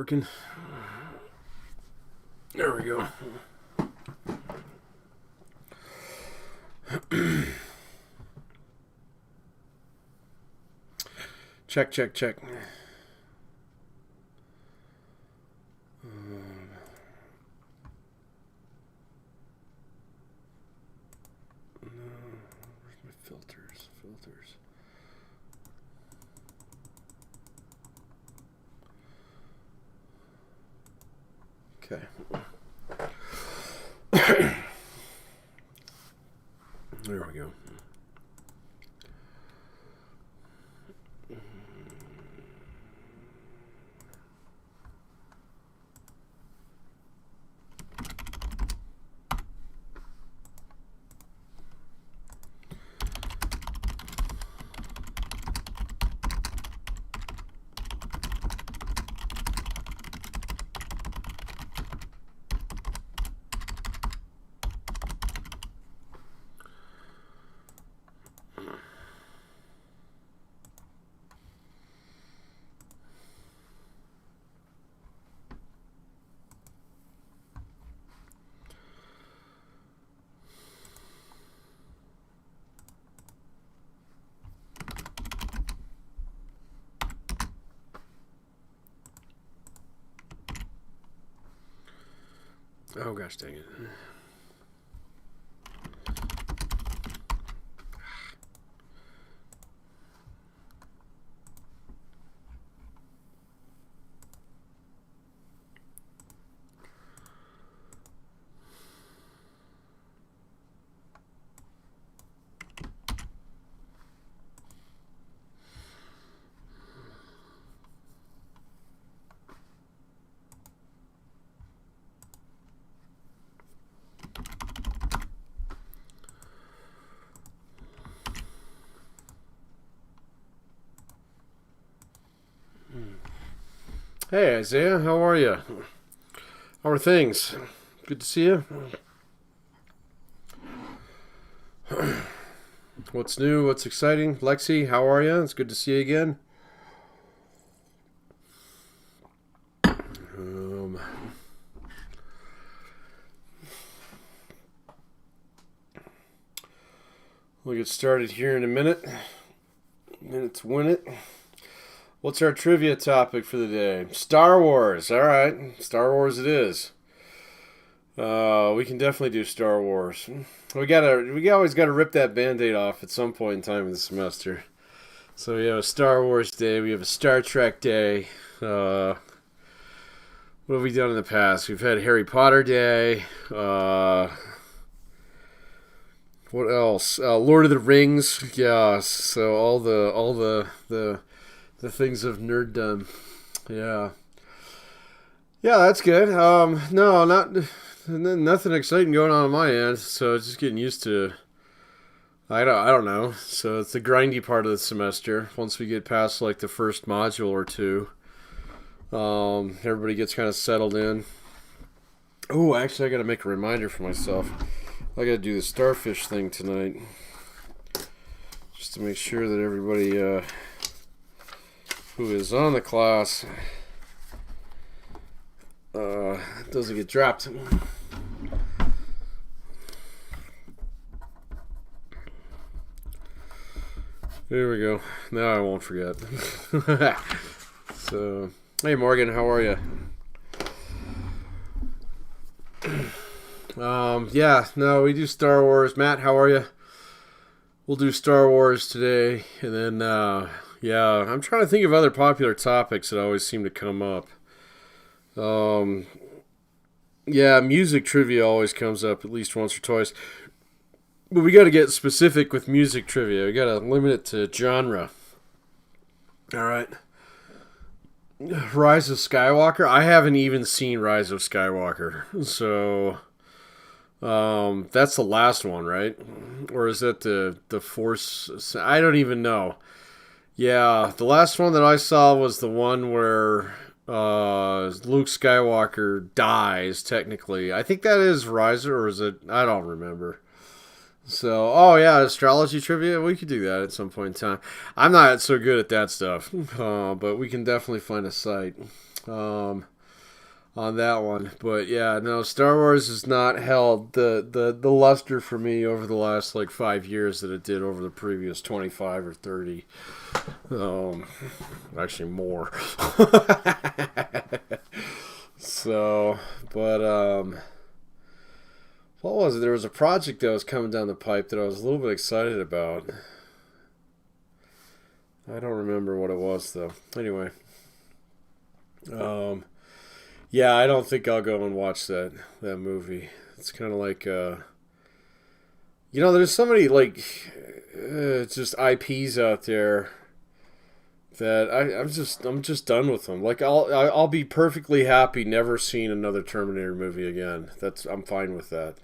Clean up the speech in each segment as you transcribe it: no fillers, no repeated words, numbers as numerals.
working? There we go. Check, check, check. Where's my filters? Filters. Okay. There we go. Oh gosh dang it. Hey Isaiah, how are you? How are things? Good to see you. What's new? What's exciting? Lexi, how are you? It's good to see you again. We'll get started here in a minute. Minute to win it. What's our trivia topic for the day? Star Wars. All right, Star Wars it is. We can definitely do Star Wars. We always gotta rip that Band-Aid off at some point in time in the semester. So we have a Star Wars day. We have a Star Trek day. What have we done in the past? We've had Harry Potter day. What else? Lord of the Rings. Yeah. So all the things of nerddom. Yeah, that's good. No, nothing exciting going on my end. So just getting used to. I don't know. So it's the grindy part of the semester. Once we get past like the first module or two, everybody gets kind of settled in. Oh, actually, I got to make a reminder for myself. I got to do the starfish thing tonight, just to make sure that everybody. Who is on the class doesn't get dropped. There we go. Now I won't forget. So, hey Morgan, how are you? Yeah, no, we do Star Wars. Matt, how are you? We'll do Star Wars today, and then yeah, I'm trying to think of other popular topics that always seem to come up. Yeah, music trivia always comes up at least once or twice. But we got to get specific with music trivia. We got to limit it to genre. All right. Rise of Skywalker. I haven't even seen Rise of Skywalker. So that's the last one, right? Or is that the Force? I don't even know. Yeah, the last one that I saw was the one where Luke Skywalker dies, technically. I think that is Rise, or is it? I don't remember. So, oh yeah, astrology trivia. We could do that at some point in time. I'm not so good at that stuff, but we can definitely find a site. on that one. But yeah, no, Star Wars has not held the luster for me over the last like 5 years that it did over the previous 25 or 30. Actually more. So, but what was it? There was a project that was coming down the pipe that I was a little bit excited about. I don't remember what it was though. Anyway, yeah, I don't think I'll go and watch that movie. It's kind of like there's so many like just IPs out there that I'm just done with them. Like I'll be perfectly happy never seeing another Terminator movie again. I'm fine with that.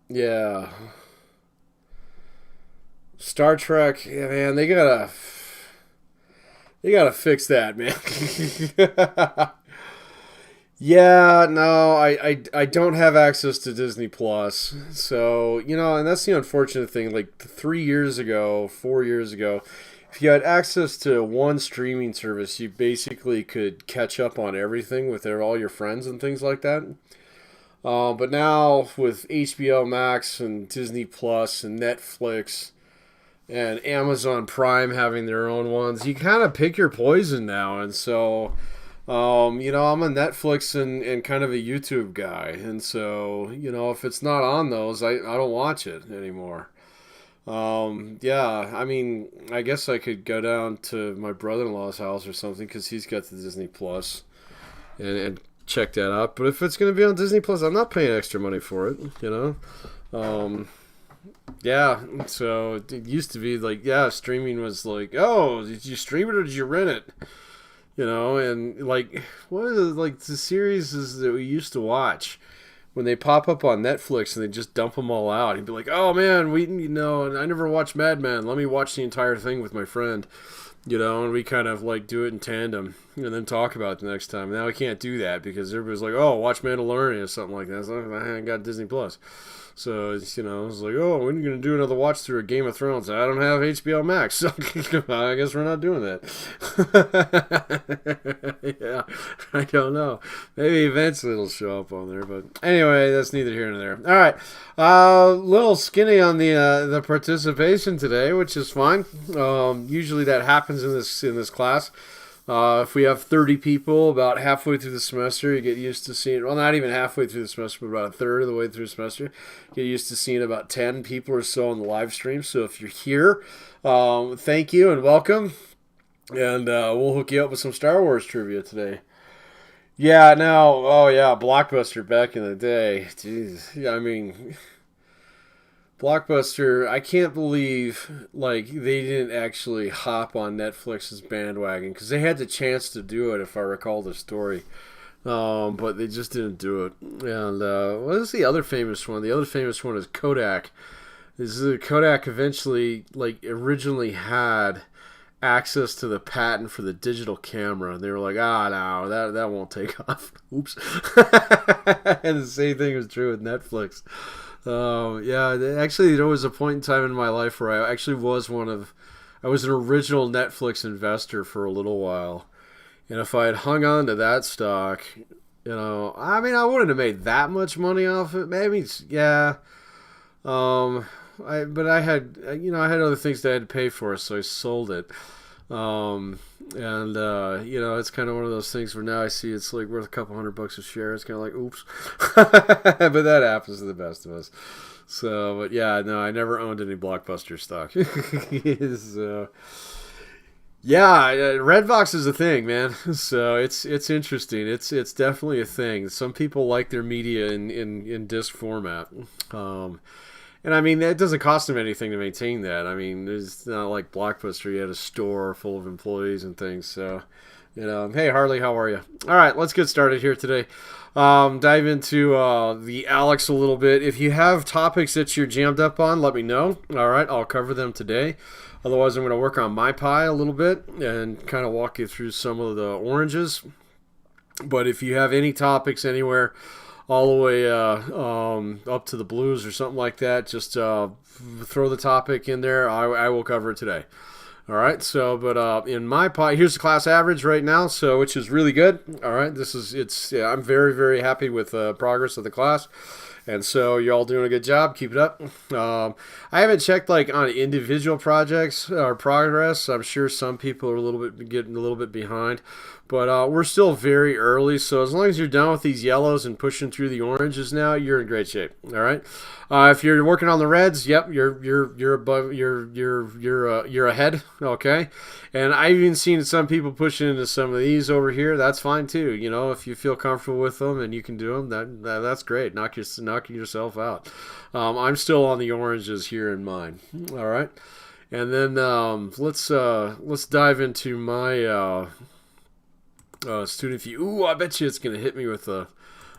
Yeah. Star Trek, yeah, man, they gotta fix that, man. Yeah, no, I don't have access to Disney Plus. So, and that's the unfortunate thing. Like 3 years ago, 4 years ago, if you had access to one streaming service, you basically could catch up on everything with all your friends and things like that. But now with HBO Max and Disney Plus and Netflix and Amazon Prime having their own ones, you kind of pick your poison now. And so, I'm a Netflix and kind of a YouTube guy. And so, if it's not on those, I don't watch it anymore. Yeah, I mean, I guess I could go down to my brother-in-law's house or something because he's got the Disney Plus and check that out. But if it's going to be on Disney Plus, I'm not paying extra money for it, Yeah, so it used to be like, yeah, streaming was like, oh, did you stream it or did you rent it? And like, what are the series that we used to watch when they pop up on Netflix and they just dump them all out? He'd be like, oh man, I never watched Mad Men. Let me watch the entire thing with my friend, and we kind of like do it in tandem and then talk about it the next time. Now we can't do that because everybody's like, oh, watch Mandalorian or something like that. So I ain't got Disney Plus. So, it's like, oh, when are you going to do another watch through of Game of Thrones? I don't have HBO Max, so I guess we're not doing that. Yeah, I don't know. Maybe eventually it'll show up on there, but anyway, that's neither here nor there. All right, little skinny on the participation today, which is fine. Usually that happens in this class. If we have 30 people about halfway through the semester, you get used to seeing, well, not even halfway through the semester, but about a third of the way through the semester, get used to seeing about 10 people or so on the live stream. So if you're here, thank you and welcome. And we'll hook you up with some Star Wars trivia today. Yeah, Blockbuster back in the day. Jeez, yeah, I mean, Blockbuster, I can't believe like they didn't actually hop on Netflix's bandwagon because they had the chance to do it if I recall the story, but they just didn't do it. And what is the other famous one? The other famous one is Kodak. Kodak eventually originally had access to the patent for the digital camera, and they were like, no, that won't take off. Oops. And the same thing was true with Netflix. Yeah, actually, there was a point in time in my life where I actually was I was an original Netflix investor for a little while. And if I had hung on to that stock, I mean, I wouldn't have made that much money off it. Maybe, yeah. But I had other things that I had to pay for, so I sold it. It's kind of one of those things where now I see it's like worth a couple $100 a share. It's kind of like, oops. But that happens to the best of us. So, but yeah, no, I never owned any Blockbuster stock. So, yeah, Redbox is a thing, man. So it's interesting. It's definitely a thing. Some people like their media in disc format. And I mean, it doesn't cost them anything to maintain that. I mean, it's not like Blockbuster. You had a store full of employees and things. So, hey, Harley, how are you? All right, let's get started here today. Dive into the Alex a little bit. If you have topics that you're jammed up on, let me know. All right, I'll cover them today. Otherwise, I'm going to work on my pie a little bit and kind of walk you through some of the oranges. But if you have any topics anywhere, all the way up to the blues or something like that, just throw the topic in there. I will cover it today. All right, so but in my pot, here's the class average right now, so which is really good. All right, yeah, I'm very happy with progress of the class, and so you're all doing a good job. Keep it up. I haven't checked like on individual projects or progress. I'm sure some people are getting a little bit behind, but we're still very early. So as long as you're done with these yellows and pushing through the oranges now, you're in great shape. All right. If you're working on the reds, yep, you're above, you're ahead. Okay. And I've even seen some people pushing into some of these over here. That's fine too. You know, if you feel comfortable with them and you can do them, that's great. Knocking yourself out. I'm still on the oranges here in mine. All right. And then let's dive into my student view. Ooh, I bet you it's going to hit me with a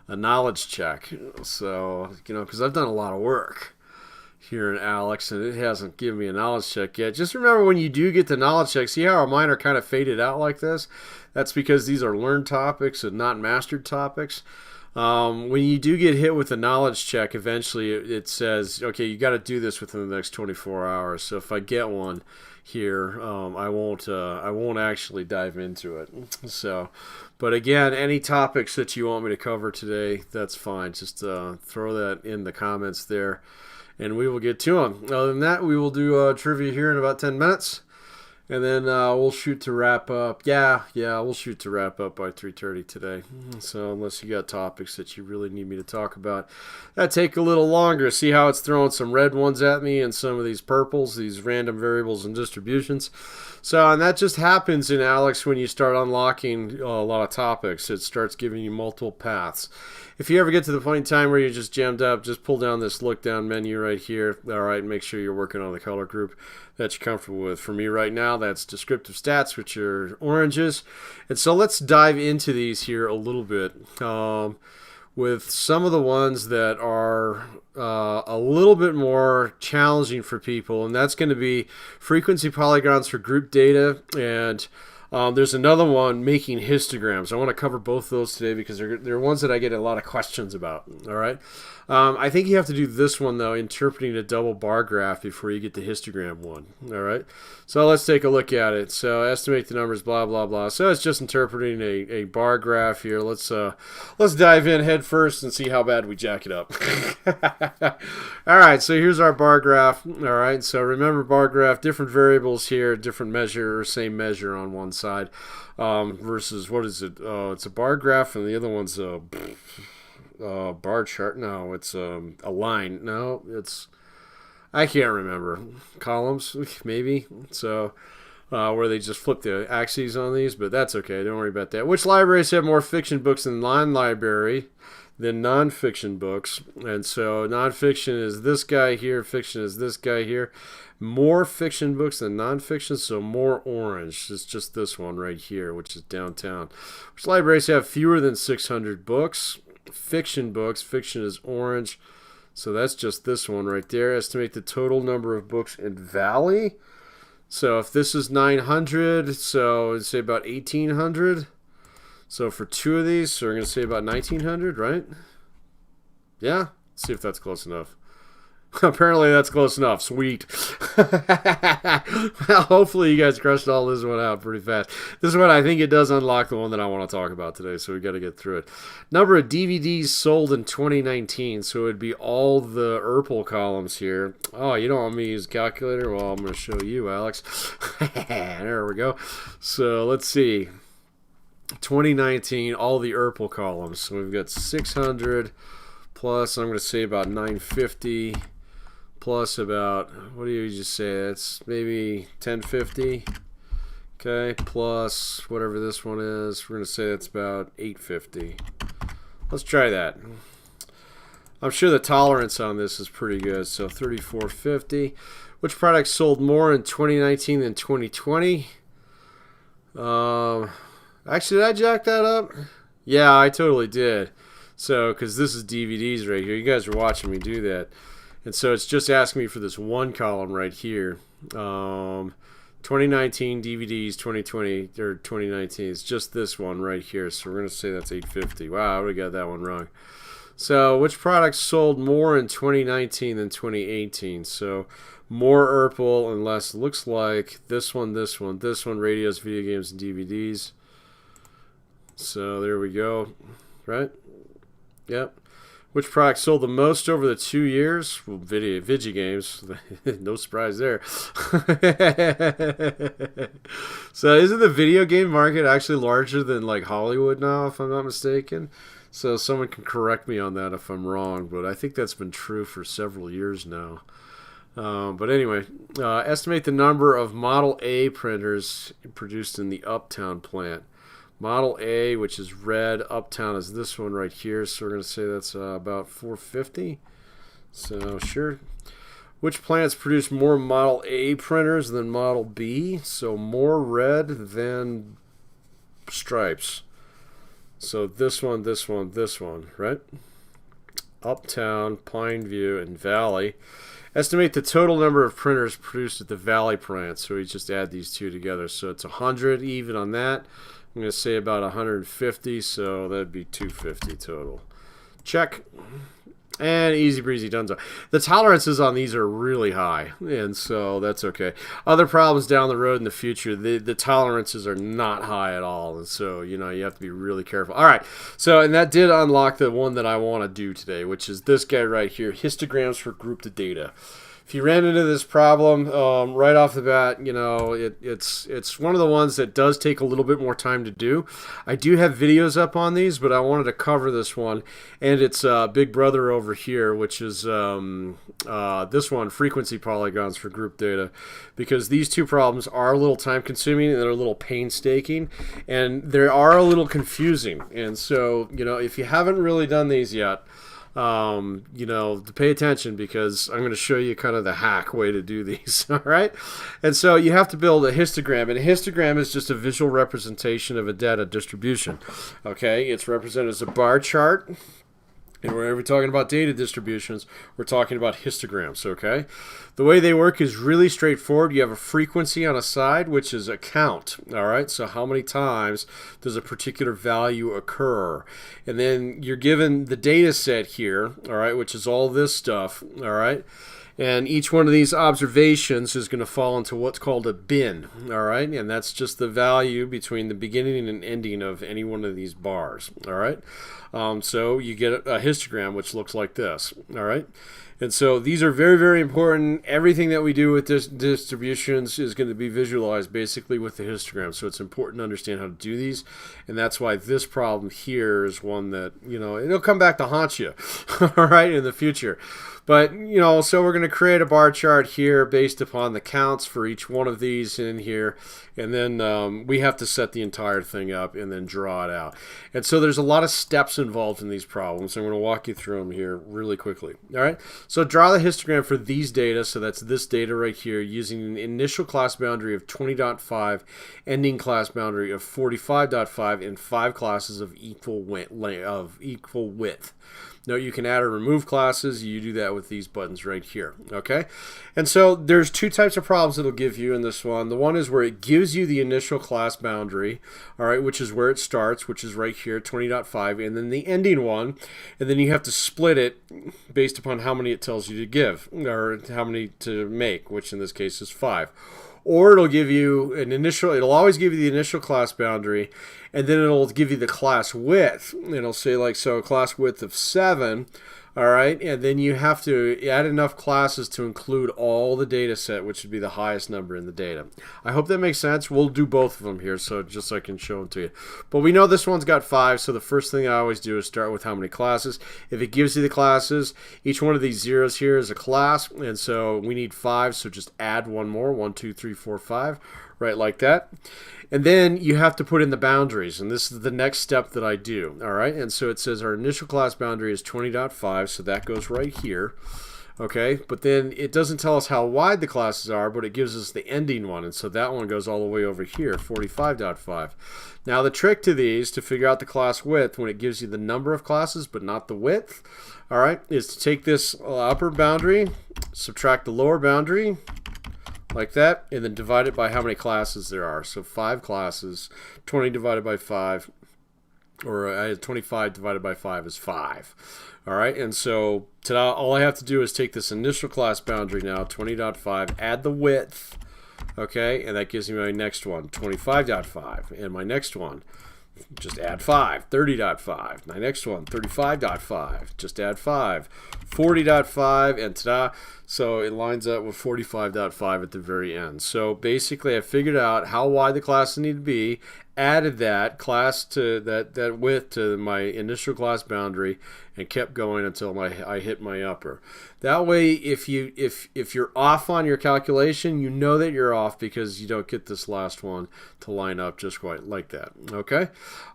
knowledge check. So, you know, because I've done a lot of work here in Alex, and it hasn't given me a knowledge check yet. Just remember when you do get the knowledge check, see how mine are kind of faded out like this? That's because these are learned topics and not mastered topics. When you do get hit with a knowledge check, eventually it says, okay, you got to do this within the next 24 hours. So if I get one here, I won't actually dive into it. So, but again, any topics that you want me to cover today, that's fine. Just throw that in the comments there, and we will get to them. Other than that, we will do trivia here in about 10 minutes. And then we'll shoot to wrap up. Yeah, we'll shoot to wrap up by 3:30 today. So unless you got topics that you really need me to talk about, that take a little longer. See how it's throwing some red ones at me and some of these purples, these random variables and distributions. So, and that just happens in Alex when you start unlocking a lot of topics. It starts giving you multiple paths. If you ever get to the point in time where you're just jammed up, just pull down this look down menu right here. All right, make sure you're working on the color group that you're comfortable with. For me right now, that's descriptive stats, which are oranges. And so let's dive into these here a little bit with some of the ones that are a little bit more challenging for people, and that's going to be frequency polygons for group data, and there's another one, making histograms. I want to cover both of those today because they're ones that I get a lot of questions about. All right. I think you have to do this one, though, interpreting a double bar graph before you get the histogram one. All right. So let's take a look at it. So estimate the numbers, blah, blah, blah. So it's just interpreting a bar graph here. Let's dive in head first and see how bad we jack it up. All right. So here's our bar graph. All right. So remember, bar graph, different variables here, different measure or same measure on one side versus what is it? It's a bar graph, and the other one's a bar chart. No, it's a line. No, it's, I can't remember. Columns, maybe. So where they just flip the axes on these, but that's okay. Don't worry about that. Which libraries have more fiction books than non-library than non-fiction books? And so non-fiction is this guy here. Fiction is this guy here. More fiction books than non-fiction, so more orange. It's just this one right here, which is downtown. Which libraries have fewer than 600 books? Fiction books. Fiction is orange, so that's just this one right there. Estimate the total number of books in Valley. So if this is 900, so let's say about 1800. So for two of these, so we're going to say about 1900, right? Yeah, let's see if that's close enough. Apparently that's close enough. Sweet. Well, hopefully you guys crushed all this one out pretty fast. This one, I think it does unlock the one that I want to talk about today, so we got to get through it. Number of DVDs sold in 2019, so it would be all the Urpel columns here. Oh, you don't want me to use a calculator? Well, I'm going to show you, Alex. There we go. So let's see. 2019, all the Urpel columns. So we've got 600 plus, I'm going to say about 950. Plus about, what do you just say? That's maybe 1050. Okay, plus whatever this one is. We're going to say that's about 850. Let's try that. I'm sure the tolerance on this is pretty good. So 3450. Which products sold more in 2019 than 2020? Actually, did I jack that up? Yeah, I totally did. So, because this is DVDs right here. You guys are watching me do that. And so it's just asking me for this one column right here. 2019 DVDs, 2020 or 2019. It's just this one right here. So we're going to say that's 850. Wow, I would have got that one wrong. So which products sold more in 2019 than 2018? So more Urpal and less looks like this one, radios, video games, and DVDs. So there we go, right? Yep. Which product sold the most over the 2 years? Well, video games. No surprise there. So isn't the video game market actually larger than like Hollywood now, if I'm not mistaken? So someone can correct me on that if I'm wrong, but I think that's been true for several years now. But anyway, estimate the number of Model A printers produced in the Uptown plant. Model A, which is red, Uptown is this one right here, so we're going to say that's about 450. So sure. Which plants produce more Model A printers than Model B? So more red than stripes. So this one, right? Uptown, Pineview, and Valley. Estimate the total number of printers produced at the Valley plant. So we just add these two together. So it's 100 even on that. I'm going to say about 150, so that'd be 250 total. Check. And easy breezy donezo. The tolerances on these are really high, and so that's okay. Other problems down the road in the future, the tolerances are not high at all, and so you have to be really careful. All right, so and that did unlock the one that I want to do today, which is this guy right here, histograms for grouped data. If you ran into this problem right off the bat, it's one of the ones that does take a little bit more time to do. I do have videos up on these, but I wanted to cover this one, and it's big brother over here, which is this one, frequency polygons for group data, because these two problems are a little time consuming and they're a little painstaking, and they are a little confusing. And so, if you haven't really done these yet, to pay attention, because I'm going to show you kind of the hack way to do these. All right. And so you have to build a histogram, and a histogram is just a visual representation of a data distribution. Okay. It's represented as a bar chart. And whenever we're talking about data distributions, we're talking about histograms, okay? The way they work is really straightforward. You have a frequency on a side, which is a count, all right? So how many times does a particular value occur? And then you're given the data set here, all right, which is all this stuff, all right? And each one of these observations is going to fall into what's called a bin, all right? And that's just the value between the beginning and ending of any one of these bars, all right? So you get a histogram, which looks like this, all right? And so these are very, very important. Everything that we do with this distributions is going to be visualized basically with the histogram. So it's important to understand how to do these. And that's why this problem here is one that, it'll come back to haunt you, all right, in the future. But, so we're going to create a bar chart here based upon the counts for each one of these in here. And then we have to set the entire thing up and then draw it out. And so there's a lot of steps involved in these problems. I'm going to walk you through them here really quickly. All right. So draw the histogram for these data. So that's this data right here, using an initial class boundary of 20.5, ending class boundary of 45.5, and 5 classes of equal width. Now you can add or remove classes. You do that with these buttons right here, okay? And so there's two types of problems it'll give you in this one. The one is where it gives you the initial class boundary, all right, which is where it starts, which is right here, 20.5, and then the ending one, and then you have to split it based upon how many it tells you to give, or how many to make, which in this case is 5. Or it'll give you it'll always give you the initial class boundary, and then it'll give you the class width. It'll say like, so class width of 7, all right, and then you have to add enough classes to include all the data set, which would be the highest number in the data. I hope that makes sense. We'll do both of them here, so just so I can show them to you. But we know this one's got 5, so the first thing I always do is start with how many classes. If it gives you the classes, each one of these zeros here is a class, and so we need 5, so just add one more, 1, 2, 3, 4, 5, right, like that. And then you have to put in the boundaries, and this is the next step that I do, all right? And so it says our initial class boundary is 20.5, so that goes right here, okay? But then it doesn't tell us how wide the classes are, but it gives us the ending one, and so that one goes all the way over here, 45.5. Now the trick to these, to figure out the class width, when it gives you the number of classes but not the width, all right, is to take this upper boundary, subtract the lower boundary, like that, and then divide it by how many classes there are. So 5 classes, 20 divided by 5, or 25 divided by 5 is 5. All right, and so all I have to do is take this initial class boundary now, 20.5, add the width, okay, and that gives me my next one, 25.5, and my next one, just add 5, 30.5. My next one, 35.5, just add 5, 40.5, and ta-da. So it lines up with 45.5 at the very end. So basically I figured out how wide the classes need to be, added that class to that width to my initial class boundary, and kept going until I hit my upper. That way, if you're off on your calculation, you know that you're off because you don't get this last one to line up just quite like that. Okay,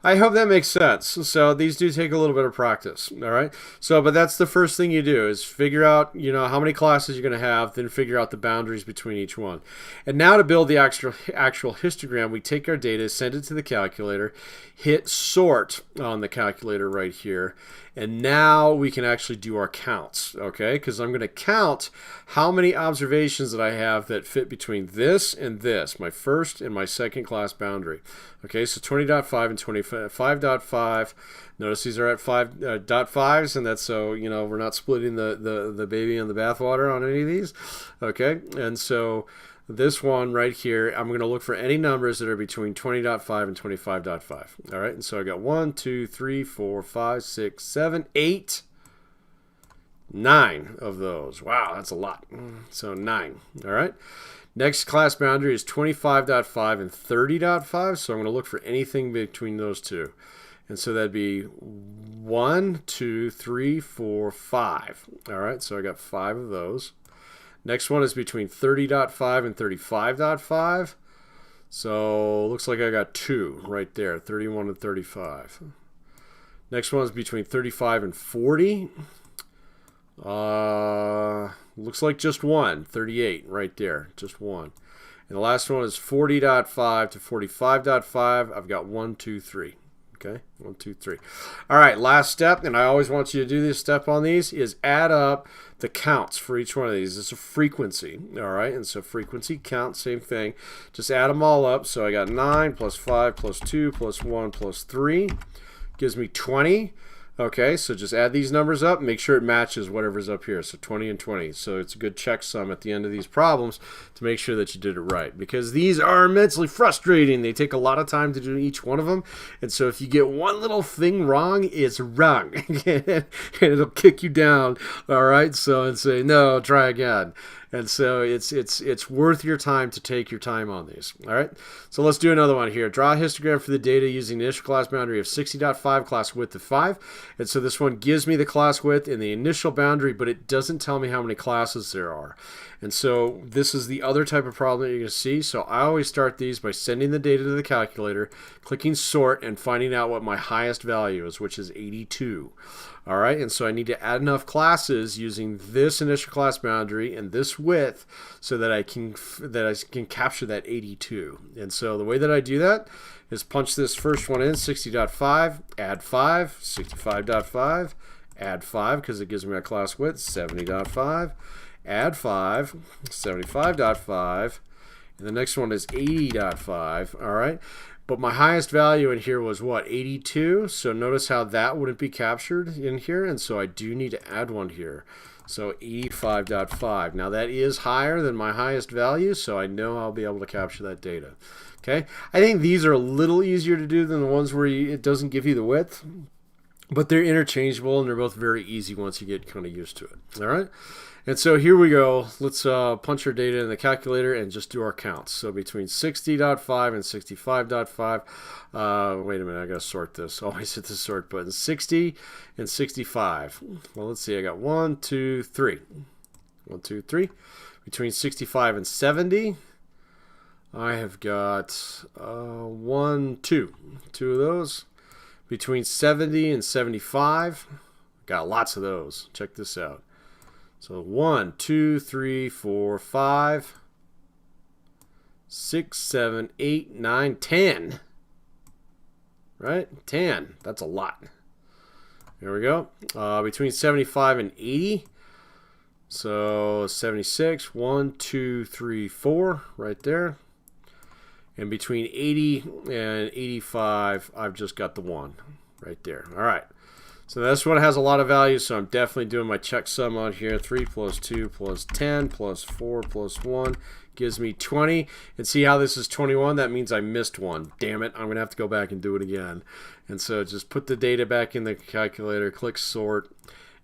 I hope that makes sense. So these do take a little bit of practice. All right. So, but that's the first thing you do is figure out how many classes you're going to have, then figure out the boundaries between each one. And now to build the actual histogram, we take our data, send it to the calculator, hit sort on the calculator right here. And now we can actually do our counts, okay? Because I'm going to count how many observations that I have that fit between this and this, my first and my second class boundary. Okay, so 20.5 and 25.5. Notice these are at 5.5s, and that's so, we're not splitting the baby and the bathwater on any of these. Okay, and so this one right here, I'm going to look for any numbers that are between 20.5 and 25.5. All right, and so I got 1, 2, 3, 4, 5, 6, 7, 8, 9 of those. Wow, that's a lot. So 9. All right. Next class boundary is 25.5 and 30.5. So I'm going to look for anything between those two. And so that'd be 1, 2, 3, 4, 5. All right, so I got 5 of those. Next one is between 30.5 and 35.5. So looks like I got 2 right there, 31 and 35. Next one is between 35 and 40. Looks like just 1, 38 right there, just 1. And the last one is 40.5 to 45.5. I've got 1, 2, 3. Okay, 1, 2, 3. All right, last step, and I always want you to do this step on these, is add up the counts for each one of these. It's a frequency, all right? And so frequency, count, same thing. Just add them all up. So I got 9 plus 5 plus 2 plus 1 plus 3 gives me 20. Okay, so just add these numbers up, make sure it matches whatever's up here. So 20 and 20. So it's a good checksum at the end of these problems to make sure that you did it right, because these are immensely frustrating. They take a lot of time to do each one of them. And so if you get one little thing wrong, it's wrong. And it'll kick you down. All right, so and say, no, try again. And so it's worth your time to take your time on these. All right, so let's do another one here. Draw a histogram for the data using the initial class boundary of 60.5, class width of 5. And so this one gives me the class width in the initial boundary, but it doesn't tell me how many classes there are. And so this is the other type of problem that you're going to see. So I always start these by sending the data to the calculator, clicking sort, and finding out what my highest value is, which is 82. All right, and so I need to add enough classes using this initial class boundary and this width so that I can capture that 82. And so the way that I do that is punch this first one in, 60.5, add 5, 65.5, add 5 because it gives me a class width, 70.5, add 5, 75.5, and the next one is 80.5. All right. But my highest value in here was what, 82? So notice how that wouldn't be captured in here, and so I do need to add one here. So 85.5. Now that is higher than my highest value, so I know I'll be able to capture that data. Okay, I think these are a little easier to do than the ones where it doesn't give you the width, but they're interchangeable and they're both very easy once you get kind of used to it. All right. And so here we go. Let's punch our data in the calculator and just do our counts. So between 60.5 and 65.5. Wait a minute, I got to sort this. Always hit the sort button. 60 and 65. Well, let's see. I got 1, 2, 3. 1, 2, 3. Between 65 and 70, I have got 1, 2. 2 of those. Between 70 and 75, got lots of those. Check this out. So 1, 2, 3, 4, 5, 6, 7, 8, 9, 10. Right? 10. That's a lot. There we go. Between 75 and 80. So 76. 1, 2, 3, 4. Right there. And between 80 and 85, I've just got the 1 right there. All right. So this one has a lot of values, so I'm definitely doing my checksum on here. 3 plus 2 plus 10 plus 4 plus 1 gives me 20. And see how this is 21? That means I missed one. Damn it, I'm going to have to go back and do it again. And so just put the data back in the calculator, click sort,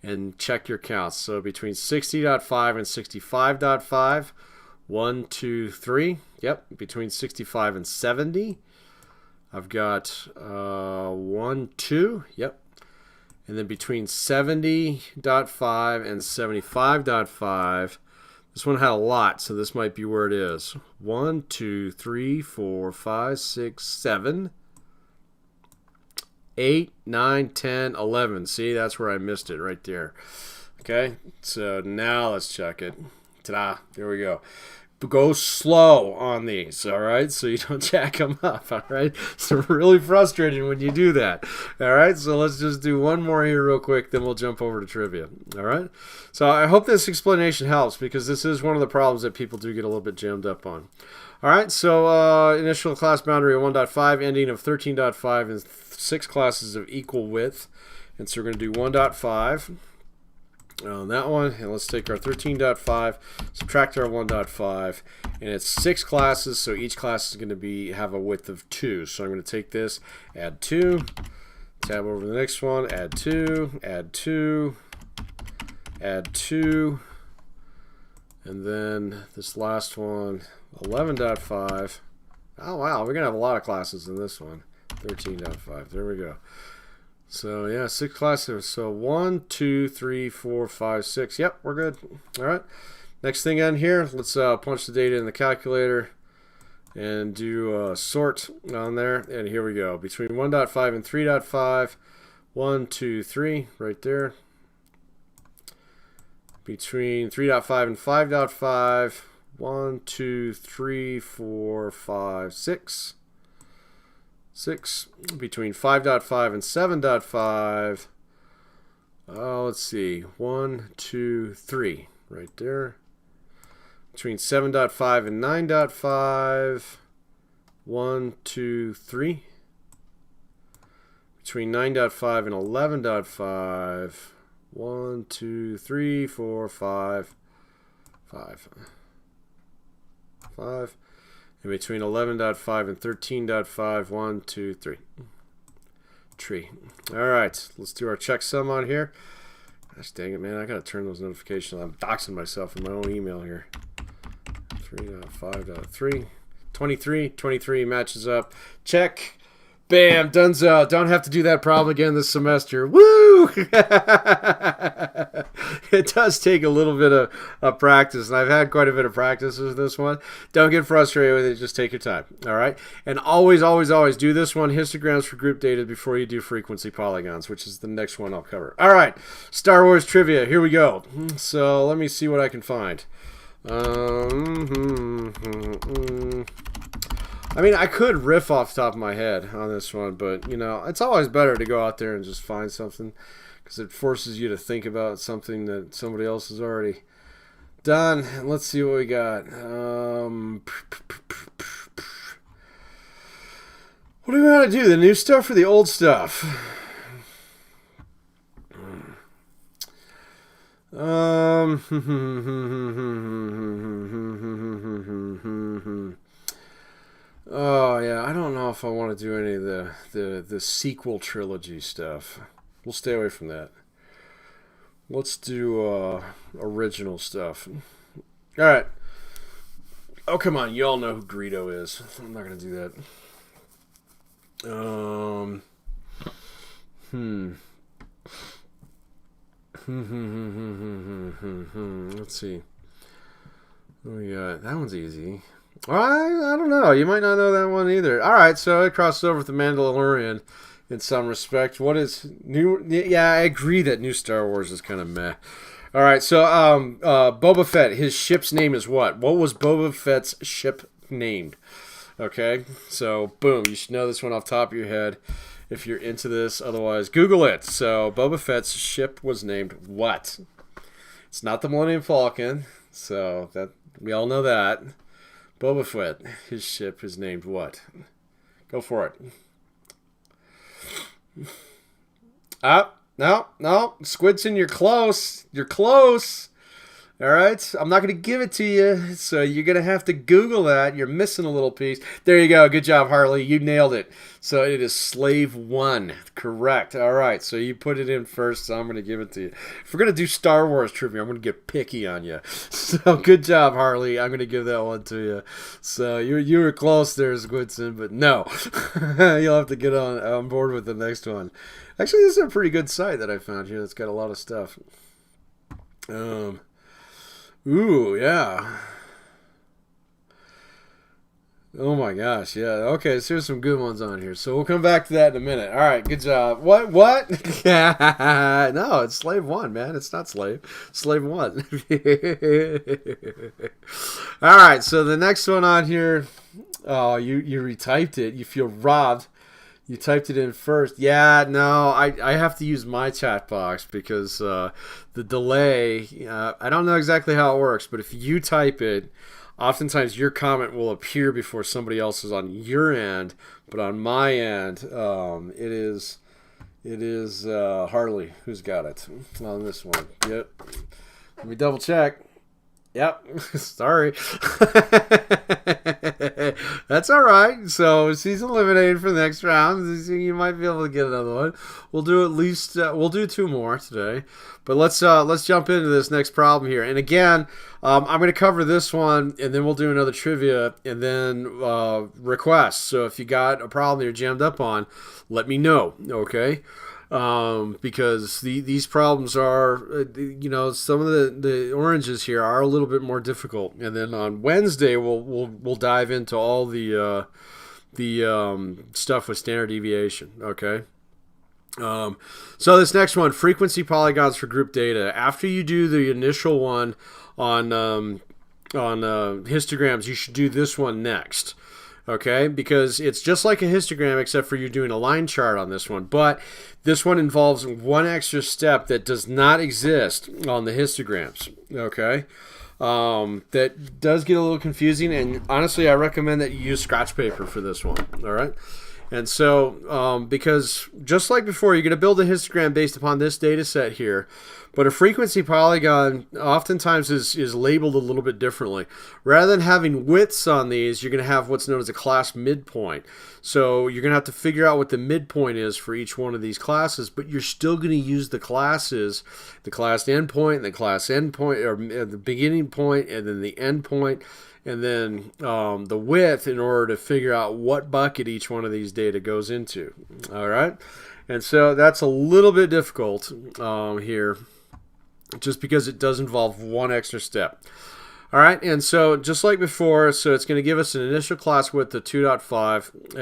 and check your counts. So between 60.5 and 65.5, 1, 2, 3. Yep, between 65 and 70, I've got 1, 2. Yep. And then between 70.5 and 75.5, this one had a lot, so this might be where it is. 1, 2, 3, 4, 5, 6, 7, 8, 9, 10, 11. See, that's where I missed it right there. Okay, so now let's check it. Ta-da, there we go. Go slow on these, all right, so you don't jack them up, all right? It's really frustrating when you do that, all right? So let's just do one more here real quick, then we'll jump over to trivia, all right? So I hope this explanation helps, because this is one of the problems that people do get a little bit jammed up on. All right, so initial class boundary of 1.5, ending of 13.5, and 6 classes of equal width, and so we're going to do 1.5. On that one, and let's take our 13.5, subtract our 1.5, and it's 6 classes, so each class is going to have a width of 2. So I'm going to take this, add 2, tab over the next one, add 2, add 2, add 2, and then this last one, 11.5. Oh wow, we're going to have a lot of classes in this one. 13.5, there we go. So yeah, 6 classes. So 1, 2, 3, 4, 5, 6. Yep, we're good. All right. Next thing on here, let's punch the data in the calculator and do sort on there. And here we go. Between 1.5 and 3.5. 1, 2, 3, right there. Between 3.5 and 5.5. 1, 2, 3, 4, 5, 6. 6. Between 5.5 and 7.5. Let's see. 1, 2, 3. Right there. Between 7.5 and 9.5. 1, 2, 3. Between 9.5 and 11.5. 1, 2, 3, 4, 5. 5. 5. And between 11.5 and 13.5, 1, 2, 3. Tree. All right, let's do our checksum on here. Gosh dang it, man, I gotta turn those notifications on. I'm doxing myself in my own email here. 3.5.3. 23. 23 matches up. Check. Bam, donezo. Don't have to do that problem again this semester. Woo! It does take a little bit of practice, and I've had quite a bit of practice with this one. Don't get frustrated with it. Just take your time, all right? And always, always, always do this one, histograms for group data, before you do frequency polygons, which is the next one I'll cover. All right, Star Wars trivia. Here we go. So let me see what I can find. I mean, I could riff off the top of my head on this one, but, you know, it's always better to go out there and just find something, because it forces you to think about something that somebody else has already done. And let's see what we got. What do we want to do? The new stuff or the old stuff? Oh yeah, I don't know if I want to do any of the sequel trilogy stuff. We'll stay away from that. Let's do original stuff. All right. Oh come on, you all know who Greedo is. I'm not gonna do that. Let's see. What we got? That one's easy. I don't know. You might not know that one either. All right, so it crosses over with the Mandalorian in some respect. What is new? Yeah, I agree that new Star Wars is kind of meh. All right, so Boba Fett, his ship's name is what? What was Boba Fett's ship named? Okay, so boom, you should know this one off the top of your head if you're into this. Otherwise, Google it. So Boba Fett's ship was named what? It's not the Millennium Falcon, so that we all know that. Boba Fett, his ship is named what? Go for it. No, no. Squidson, you're close. You're close. All right, I'm not going to give it to you, so you're going to have to Google that. You're missing a little piece. There you go. Good job, Harley. You nailed it. So it is Slave 1. Correct. All right, so you put it in first, so I'm going to give it to you. If we're going to do Star Wars trivia, I'm going to get picky on you. So good job, Harley. I'm going to give that one to you. So you were close there, Squidson, but no. You'll have to get on board with the next one. Actually, this is a pretty good site that I found here that's got a lot of stuff. Ooh, yeah. Oh my gosh, yeah. Okay, so there's some good ones on here. So we'll come back to that in a minute. All right, good job. What? No, it's Slave 1, man. It's not Slave. Slave 1. All right, so the next one on here, oh, you retyped it. You feel robbed. You typed it in first. Yeah, no, I have to use my chat box because the delay, I don't know exactly how it works, but if you type it, oftentimes your comment will appear before somebody else's on your end, but on my end, it is Harley who's got it on this one. Yep. Let me double check. Yep. Sorry. That's all right. So she's eliminated for the next round. You might be able to get another one. We'll do at least we'll do 2 more today. But let's jump into this next problem here. And again, I'm going to cover this one, and then we'll do another trivia, and then requests. So if you got a problem you're jammed up on, let me know. Okay. Because these problems are, some of the oranges here are a little bit more difficult. And then on Wednesday we'll dive into all the stuff with standard deviation. Okay. So this next one, frequency polygons for group data. After you do the initial one on histograms, you should do this one next. Okay, because it's just like a histogram except for you're doing a line chart on this one. But this one involves one extra step that does not exist on the histograms. Okay, that does get a little confusing, and honestly, I recommend that you use scratch paper for this one. All right. And so, because just like before, you're going to build a histogram based upon this data set here, but a frequency polygon oftentimes is labeled a little bit differently. Rather than having widths on these, you're going to have what's known as a class midpoint. So you're going to have to figure out what the midpoint is for each one of these classes, but you're still going to use the classes, the class endpoint, the class endpoint, or the beginning point, and then the endpoint, and then the width in order to figure out what bucket each one of these data goes into. All right, and so that's a little bit difficult here, just because it does involve one extra step. All right, and so just like before, so it's going to give us an initial class width of 2.5,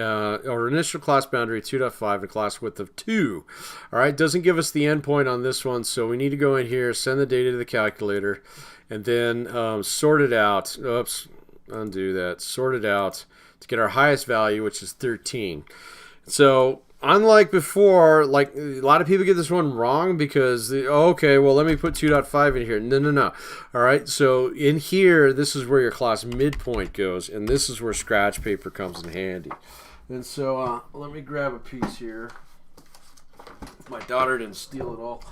or initial class boundary 2.5, a class width of 2. All right, doesn't give us the endpoint on this one, so we need to go in here, send the data to the calculator, and then sort it out. Oops, undo that. Sort it out to get our highest value, which is 13. So unlike before, like a lot of people get this one wrong because, okay, well, let me put 2.5 in here. No. All right, so in here, this is where your class midpoint goes, and this is where scratch paper comes in handy. And so let me grab a piece here. If my daughter didn't steal it all.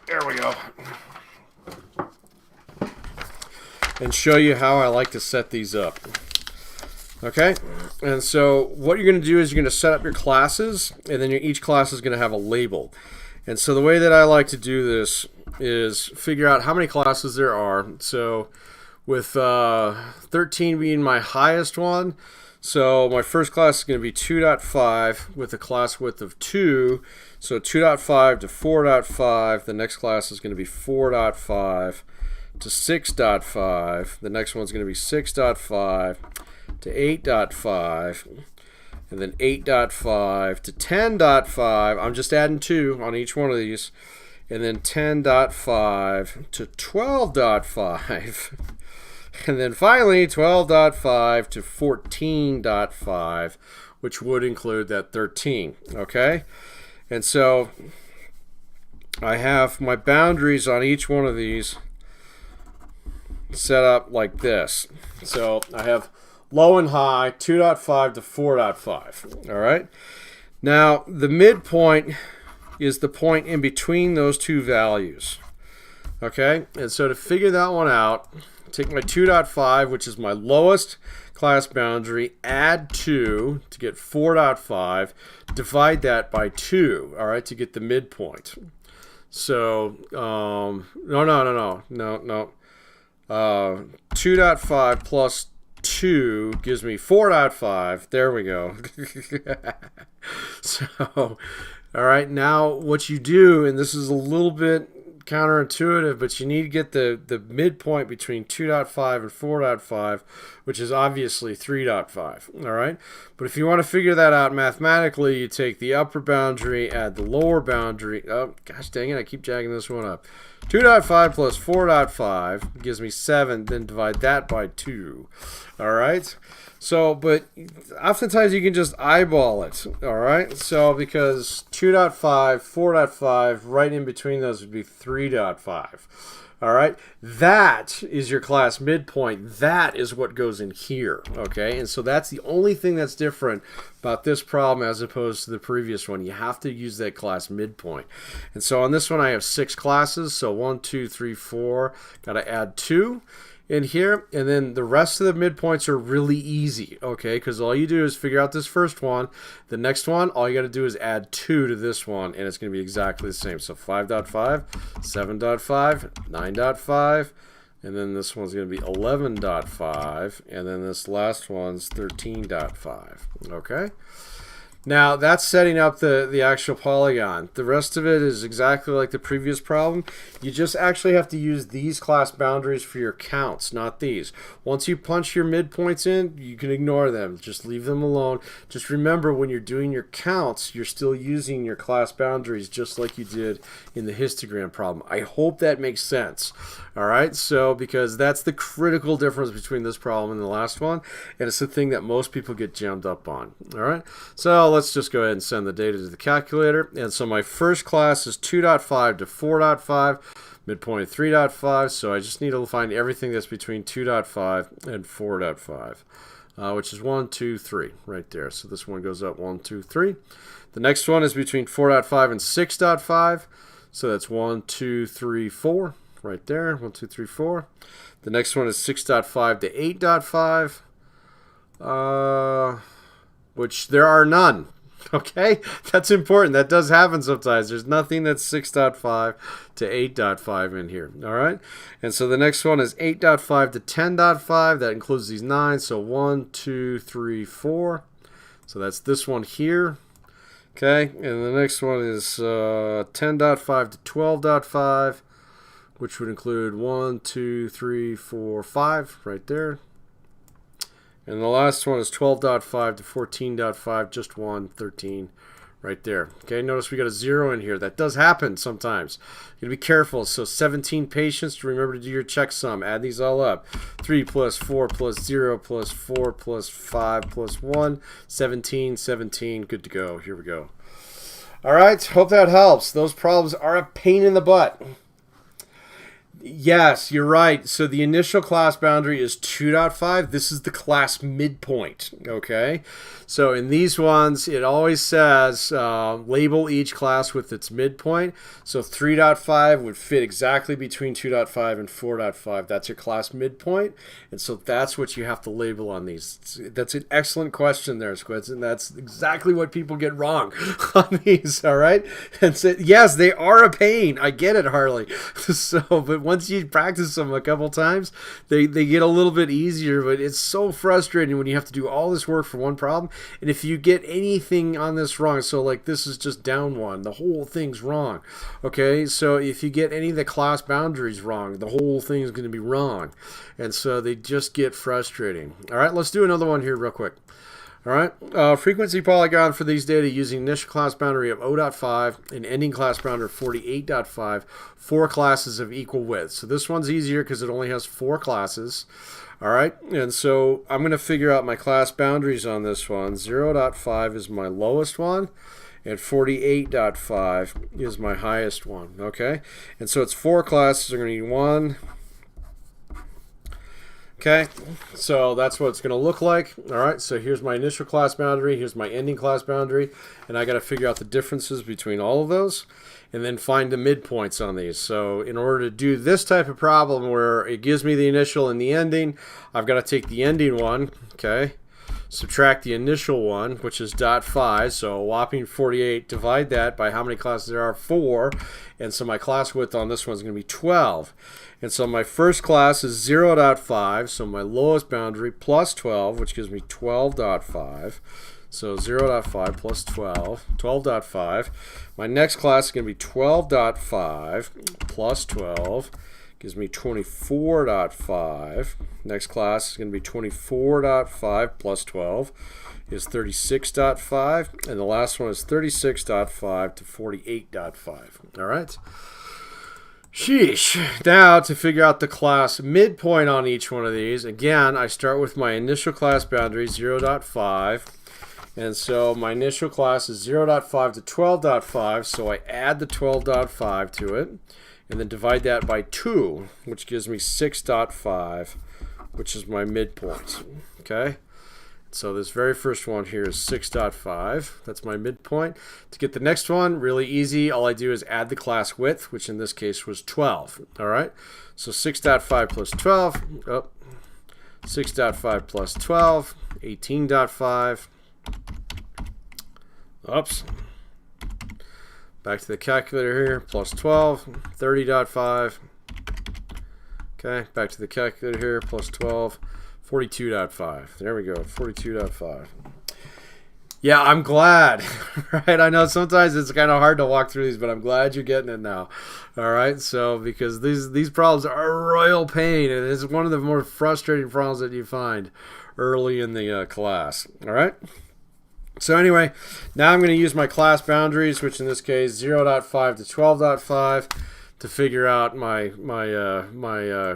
There we go. And show you how I like to set these up. Okay, and so what you're going to do is you're going to set up your classes, and then each class is going to have a label. And so the way that I like to do this is figure out how many classes there are. So with 13 being my highest one, so my first class is going to be 2.5 with a class width of 2. So 2.5 to 4.5. The next class is going to be 4.5 to 6.5. The next one's going to be 6.5 to 8.5. And then 8.5 to 10.5. I'm just adding 2 on each one of these. And then 10.5 to 12.5. And then finally 12.5 to 14.5, which would include that 13. Okay? And so I have my boundaries on each one of these set up like this. So I have low and high, 2.5 to 4.5. All right? Now, the midpoint is the point in between those two values. Okay, and so to figure that one out, take my 2.5, which is my lowest class boundary, add 2 to get 4.5, divide that by 2, all right, to get the midpoint. So, no. 2.5 plus 2 gives me 4.5. There we go. So, all right, now what you do, and this is a little bit counterintuitive, but you need to get the midpoint between 2.5 and 4.5, which is obviously 3.5. All right, but if you want to figure that out mathematically, you take the upper boundary, add the lower boundary. Oh gosh dang it, I keep jagging this one up. 2.5 plus 4.5 gives me 7, then divide that by 2. All right, so but oftentimes you can just eyeball it. All right, so because 2.5, 4.5, right in between those would be 3.5. All right, that is your class midpoint. That is what goes in here, okay? And so that's the only thing that's different about this problem as opposed to the previous one. You have to use that class midpoint. And so on this one, I have 6 classes. So 1, 2, 3, 4. Got to add 2 in here, and then the rest of the midpoints are really easy, okay, because all you do is figure out this first one. The next one, all you got to do is add 2 to this one, and it's going to be exactly the same. So 5.5, 7.5, 9.5, and then this one's going to be 11.5, and then this last one's 13.5, okay? Now, that's setting up the actual polygon. The rest of it is exactly like the previous problem. You just actually have to use these class boundaries for your counts, not these. Once you punch your midpoints in, you can ignore them. Just leave them alone. Just remember, when you're doing your counts, you're still using your class boundaries just like you did in the histogram problem. I hope that makes sense. All right, so because that's the critical difference between this problem and the last one, and it's the thing that most people get jammed up on. All right, so let's just go ahead and send the data to the calculator. And so my first class is 2.5 to 4.5, midpoint 3.5, so I just need to find everything that's between 2.5 and 4.5, which is 1, 2, 3 right there. So this one goes up 1, 2, 3. The next one is between 4.5 and 6.5, so that's 1, 2, 3, 4 right there, 1, 2, 3, 4. The next one is 6.5 to 8.5, which there are none. Okay, that's important. That does happen sometimes. There's nothing that's 6.5 to 8.5 in here. All right, and so the next one is 8.5 to 10.5. That includes these 9. So 1, 2, 3, 4. So that's this one here. Okay, and the next one is 10.5 to 12.5, which would include 1, 2, 3, 4, 5 right there. And the last one is 12.5 to 14.5, just 1, 13 right there. Okay, notice we got a 0 in here. That does happen sometimes. You gotta be careful. So 17 patients, remember to do your checksum. Add these all up. 3 plus 4 plus 0 plus 4 plus 5 plus 1, 17, 17, good to go. Here we go. All right, hope that helps. Those problems are a pain in the butt. Yes, you're right. So the initial class boundary is 2.5. This is the class midpoint, okay? So in these ones, it always says label each class with its midpoint. So 3.5 would fit exactly between 2.5 and 4.5. That's your class midpoint. And so that's what you have to label on these. That's an excellent question there, Squids. And that's exactly what people get wrong on these, all right? And so, yes, they are a pain. I get it, Harley. So, but once you practice them a couple times, they get a little bit easier, but it's so frustrating when you have to do all this work for one problem. And if you get anything on this wrong, so like this is just down 1, the whole thing's wrong. Okay, so if you get any of the class boundaries wrong, the whole thing is going to be wrong. And so they just get frustrating. All right, let's do another one here real quick. All right, frequency polygon for these data using initial class boundary of 0.5 and ending class boundary of 48.5, 4 classes of equal width. So this one's easier because it only has 4 classes. All right, and so I'm going to figure out my class boundaries on this one. 0.5 is my lowest one, and 48.5 is my highest one, okay? And so it's 4 classes. I'm going to need 1, Okay, so that's what it's going to look like. All right, so here's my initial class boundary, here's my ending class boundary, and I got to figure out the differences between all of those and then find the midpoints on these. So in order to do this type of problem where it gives me the initial and the ending, I've got to take the ending one, okay, subtract the initial one, which is .5, so a whopping 48, divide that by how many classes there are, 4, and so my class width on this one is going to be 12. And so my first class is 0.5, so my lowest boundary plus 12, which gives me 12.5. So 0.5 plus 12, 12.5. My next class is going to be 12.5 plus 12, gives me 24.5. Next class is going to be 24.5 plus 12 is 36.5. And the last one is 36.5 to 48.5. All right. Sheesh. Now to figure out the class midpoint on each one of these, again, I start with my initial class boundary, 0.5. And so my initial class is 0.5 to 12.5, so I add the 12.5 to it, and then divide that by 2, which gives me 6.5, which is my midpoint. Okay? So this very first one here is 6.5. That's my midpoint. To get the next one, really easy. All I do is add the class width, which in this case was 12. All right? So 6.5 plus 12. Oh, 6.5 plus 12, 18.5. Oops. Back to the calculator here. Plus 12, 30.5. Okay, back to the calculator here. Plus 12, 42.5. There we go, 42.5. Yeah, I'm glad. Right? I know sometimes it's kind of hard to walk through these, but I'm glad you're getting it now. All right, so because these problems are a royal pain, and it's one of the more frustrating problems that you find early in the class. All right. So anyway, now I'm going to use my class boundaries, which in this case 0.5 to 12.5, to figure out my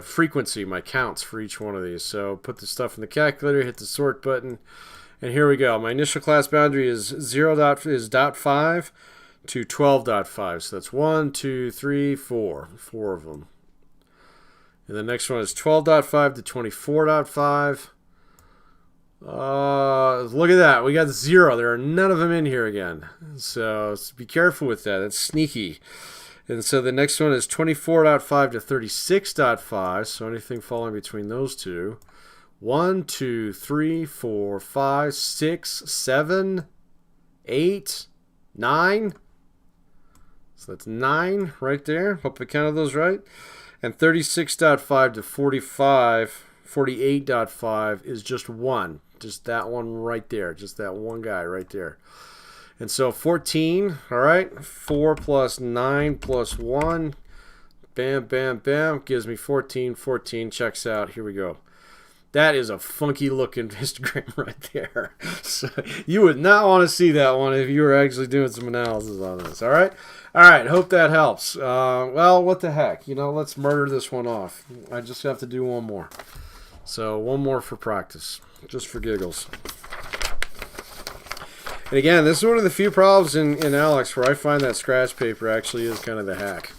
frequency, my counts for each one of these. So put the stuff in the calculator, hit the sort button, and here we go. My initial class boundary is 0.5 to 12.5. So that's 1, 2, 3, 4. 4 of them. And the next one is 12.5 to 24.5. Look at that. We got 0. There are none of them in here again. So be careful with that. That's sneaky. And so the next one is 24.5 to 36.5. So anything falling between those two. 1, 2, 3, 4, 5, 6, 7, 8, 9. So that's 9 right there. Hope I counted those right. And 36.5 to 48.5 is just 1. Just that one right there. Just that one guy right there. And so 14, all right, 4 plus 9 plus 1, bam, bam, bam, gives me 14. 14 checks out. Here we go. That is a funky looking histogram right there. So you would not want to see that one if you were actually doing some analysis on this. All right? All right, hope that helps. Well, what the heck? You know, let's murder this one off. I just have to do one more. So one more for practice, just for giggles. And again, this is one of the few problems in Alex where I find that scratch paper actually is kind of the hack.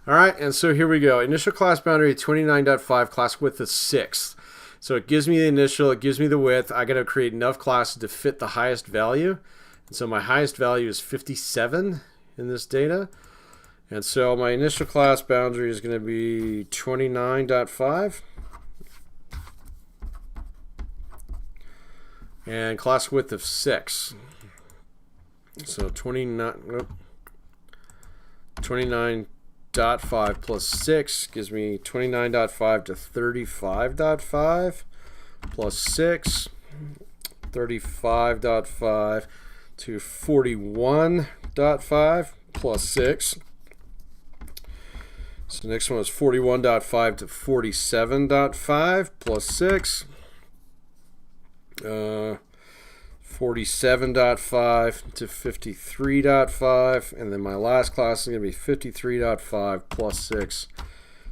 All right, and so here we go. Initial class boundary 29.5, class width is 6. So it gives me the initial, it gives me the width. I got to create enough classes to fit the highest value. And so my highest value is 57 in this data. And so my initial class boundary is going to be 29.5. And class width of 6. So 29.5 plus 6 gives me 29.5 to 35.5 plus 6, 35.5 to 41.5 plus 6. So the next one is 41.5 to 47.5 plus 6. 47.5 to 53.5, and then my last class is going to be 53.5 plus 6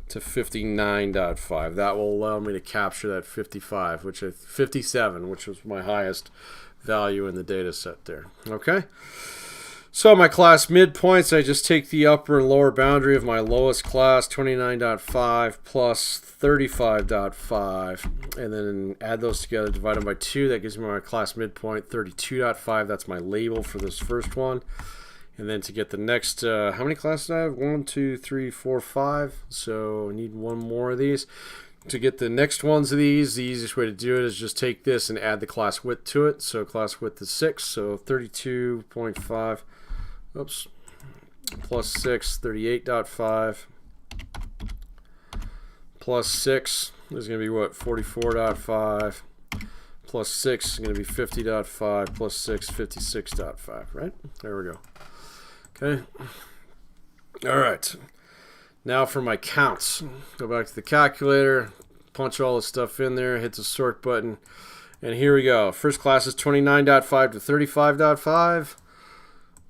to 59.5. That will allow me to capture that 57, which was my highest value in the data set there. Okay? So my class midpoints, I just take the upper and lower boundary of my lowest class, 29.5 plus 35.5, and then add those together, divide them by 2. That gives me my class midpoint, 32.5. That's my label for this first one. And then to get the next, how many classes do I have? 1, 2, 3, 4, 5. So I need one more of these. To get the next ones of these, the easiest way to do it is just take this and add the class width to it. So class width is 6, so 32.5. Oops, plus 6, 38.5, plus 6 is going to be what, 44.5, plus 6 is going to be 50.5, plus 6, 56.5, right? There we go. Okay. All right. Now for my counts. Go back to the calculator, punch all the stuff in there, hit the sort button, and here we go. First class is 29.5 to 35.5.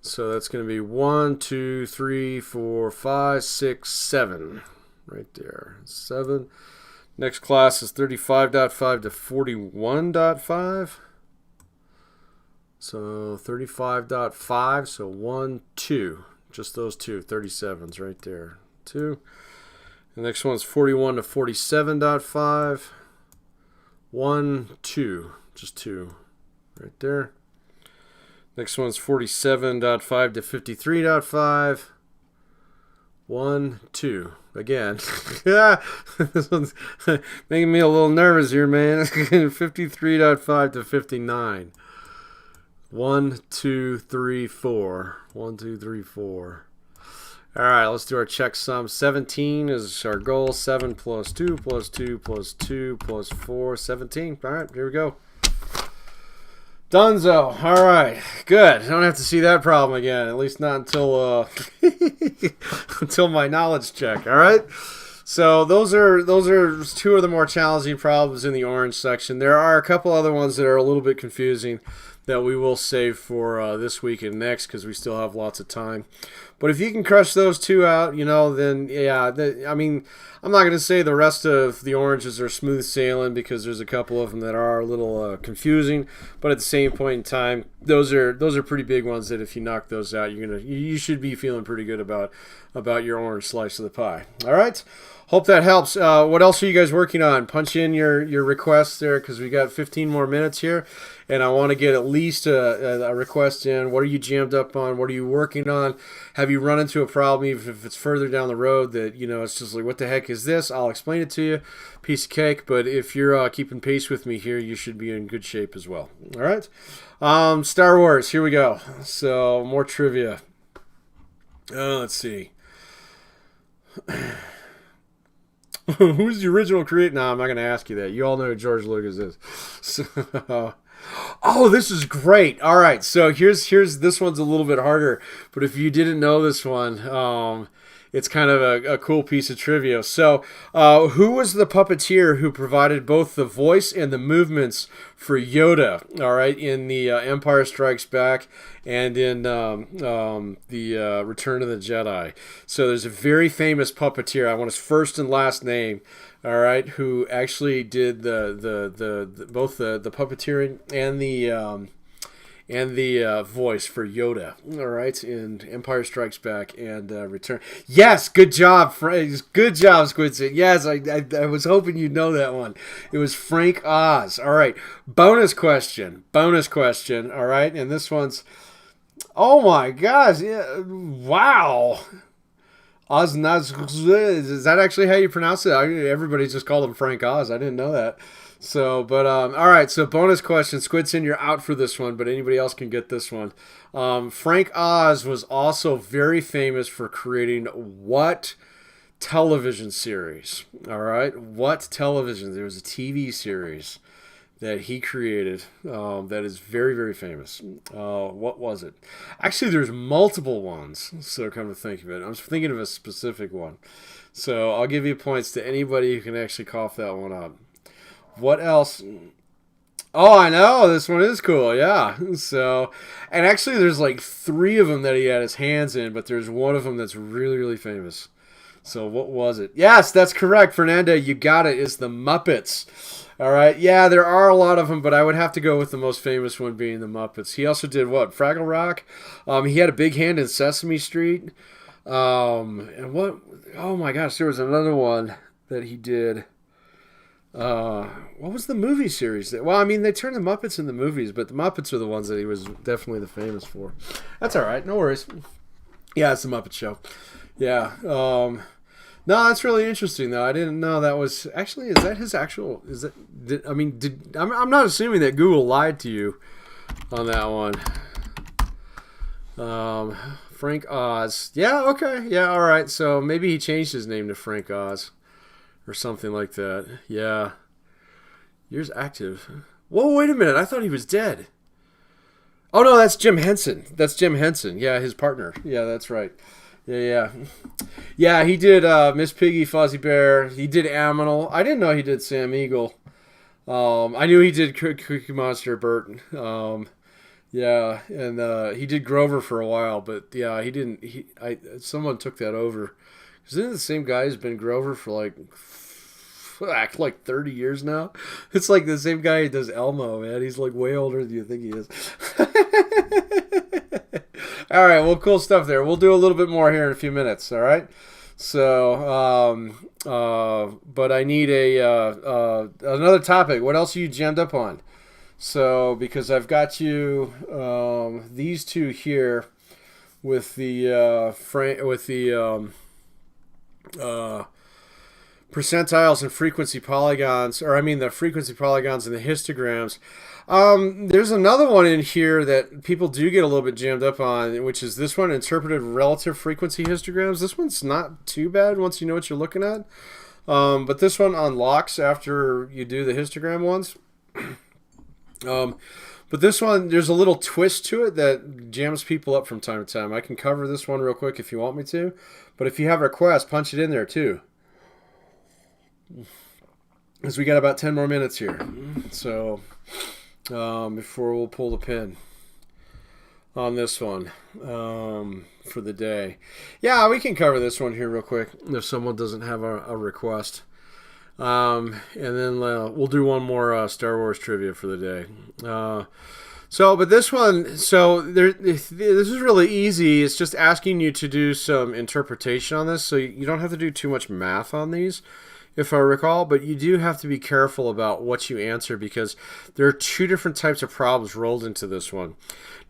So that's going to be 1, 2, 3, 4, 5, 6, 7. Right there. 7. Next class is 35.5 to 41.5. So 35.5. So 1, 2. Just those two. 37s right there. 2. The next one's 41 to 47.5. 1, 2. Just 2. Right there. Next one's 47.5 to 53.5. 1, 2. Again. This one's making me a little nervous here, man. 53.5 to 59. 1, 2, 3, 4. 1, 2, 3, 4. All right, let's do our checksum. 17 is our goal. 7 plus 2 plus 2 plus 2 plus 4. 17. All right, here we go. Dunzo. All right, good. I don't have to see that problem again, at least not until until my knowledge check. All right. So those are 2 of the more challenging problems in the orange section. There are a couple other ones that are a little bit confusing that we will save for this week and next because we still have lots of time. But if you can crush those 2 out, you know, then yeah, I mean, I'm not going to say the rest of the oranges are smooth sailing because there's a couple of them that are a little confusing. But at the same point in time, those are pretty big ones that if you knock those out, you should be feeling pretty good about your orange slice of the pie. All right. Hope that helps. What else are you guys working on? Punch in your requests there because we got 15 more minutes here, and I want to get at least a request in. What are you jammed up on? What are you working on? Have you run into a problem, even if it's further down the road that, you know, it's just like, what the heck is this? I'll explain it to you. Piece of cake. But if you're keeping pace with me here, you should be in good shape as well. All right. Star Wars. Here we go. So more trivia. Let's see. Who's the original creator? No, I'm not going to ask you that. You all know who George Lucas is. So, oh, this is great. All right, so here's this one's a little bit harder, but if you didn't know this one, it's kind of a cool piece of trivia. So, who was the puppeteer who provided both the voice and the movements for Yoda? All right, in the Empire Strikes Back and in the Return of the Jedi. So there's a very famous puppeteer. I want his first and last name. All right, who actually did both the puppeteering and the voice for Yoda, all right, in Empire Strikes Back and Return. Yes, good job, good job, Squidson. Yes, I was hoping you'd know that one. It was Frank Oz. All right, bonus question, all right, and this one's, oh my gosh, yeah, wow. Oz, is that actually how you pronounce it? Everybody just called him Frank Oz. I didn't know that. So, but, all right, so bonus question. Squidson, you're out for this one, but anybody else can get this one. Frank Oz was also very famous for creating what television series? All right, what television? There was a TV series that he created that is very, very famous. What was it? Actually, there's multiple ones, so come to think of it. I'm thinking of a specific one. So I'll give you points to anybody who can actually cough that one up. What else? Oh, I know. This one is cool, yeah. So, and actually there's like 3 of them that he had his hands in, but there's one of them that's really, really famous. So what was it? Yes, that's correct, Fernanda. You got it. It's the Muppets. All right. Yeah, there are a lot of them, but I would have to go with the most famous one being the Muppets. He also did what? Fraggle Rock. He had a big hand in Sesame Street. And what? Oh my gosh, there was another one that he did. What was the movie series? Well, I mean, they turned the Muppets into movies, but the Muppets are the ones that he was definitely the famous for. That's all right. No worries. Yeah, it's the Muppet Show. Yeah. No, that's really interesting, though. I didn't know that was actually. Is that his actual? Is that? I'm not assuming that Google lied to you on that one. Frank Oz. Yeah. Okay. Yeah. All right. So maybe he changed his name to Frank Oz, or something like that. Yeah. Years active. Whoa. Wait a minute. I thought he was dead. Oh no, that's Jim Henson. That's Jim Henson. Yeah, his partner. Yeah, that's right. Yeah. He did Miss Piggy, Fuzzy Bear. He did Aminal. I didn't know he did Sam Eagle. I knew he did Cookie Monster Bert. Yeah, and he did Grover for a while, but yeah, he didn't. Someone took that over. Because isn't it the same guy who's been Grover for like 30 years now? It's like the same guy who does Elmo, man. He's like way older than you think he is. All right, well, cool stuff there. We'll do a little bit more here in a few minutes, all right? So, but I need another topic. What else are you jammed up on? So, because I've got you these two here with the percentiles and frequency polygons, or I mean the frequency polygons and the histograms. There's another one in here that people do get a little bit jammed up on, which is this one, interpreted relative frequency histograms. This one's not too bad once you know what you're looking at. But this one unlocks after you do the histogram ones. But this one, there's a little twist to it that jams people up from time to time. I can cover this one real quick if you want me to. But if you have a request, punch it in there too. Because we got about 10 more minutes here. So, before we'll pull the pin on this one for the day. Yeah, we can cover this one here real quick if someone doesn't have a request. And then we'll do one more Star Wars trivia for the day. But this one, this is really easy. It's just asking you to do some interpretation on this, so you don't have to do too much math on these, if I recall, but you do have to be careful about what you answer because there are two different types of problems rolled into this one.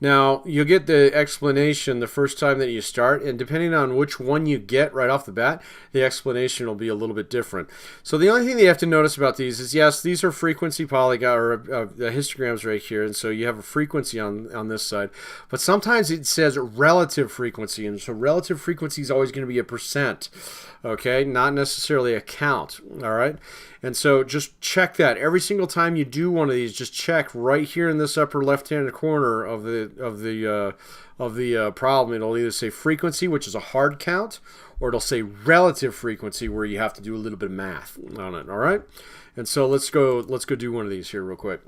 Now, you'll get the explanation the first time that you start, and depending on which one you get right off the bat, the explanation will be a little bit different. So the only thing that you have to notice about these is, yes, these are frequency polygon, or the histograms right here, and so you have a frequency on this side, but sometimes it says relative frequency, and so relative frequency is always going to be a percent, okay, not necessarily a count, all right? And so just check that every single time you do one of these. Just check right here in this upper left-hand corner of the problem. It'll either say frequency, which is a hard count, or it'll say relative frequency, where you have to do a little bit of math on it. All right. And so let's go do one of these here real quick.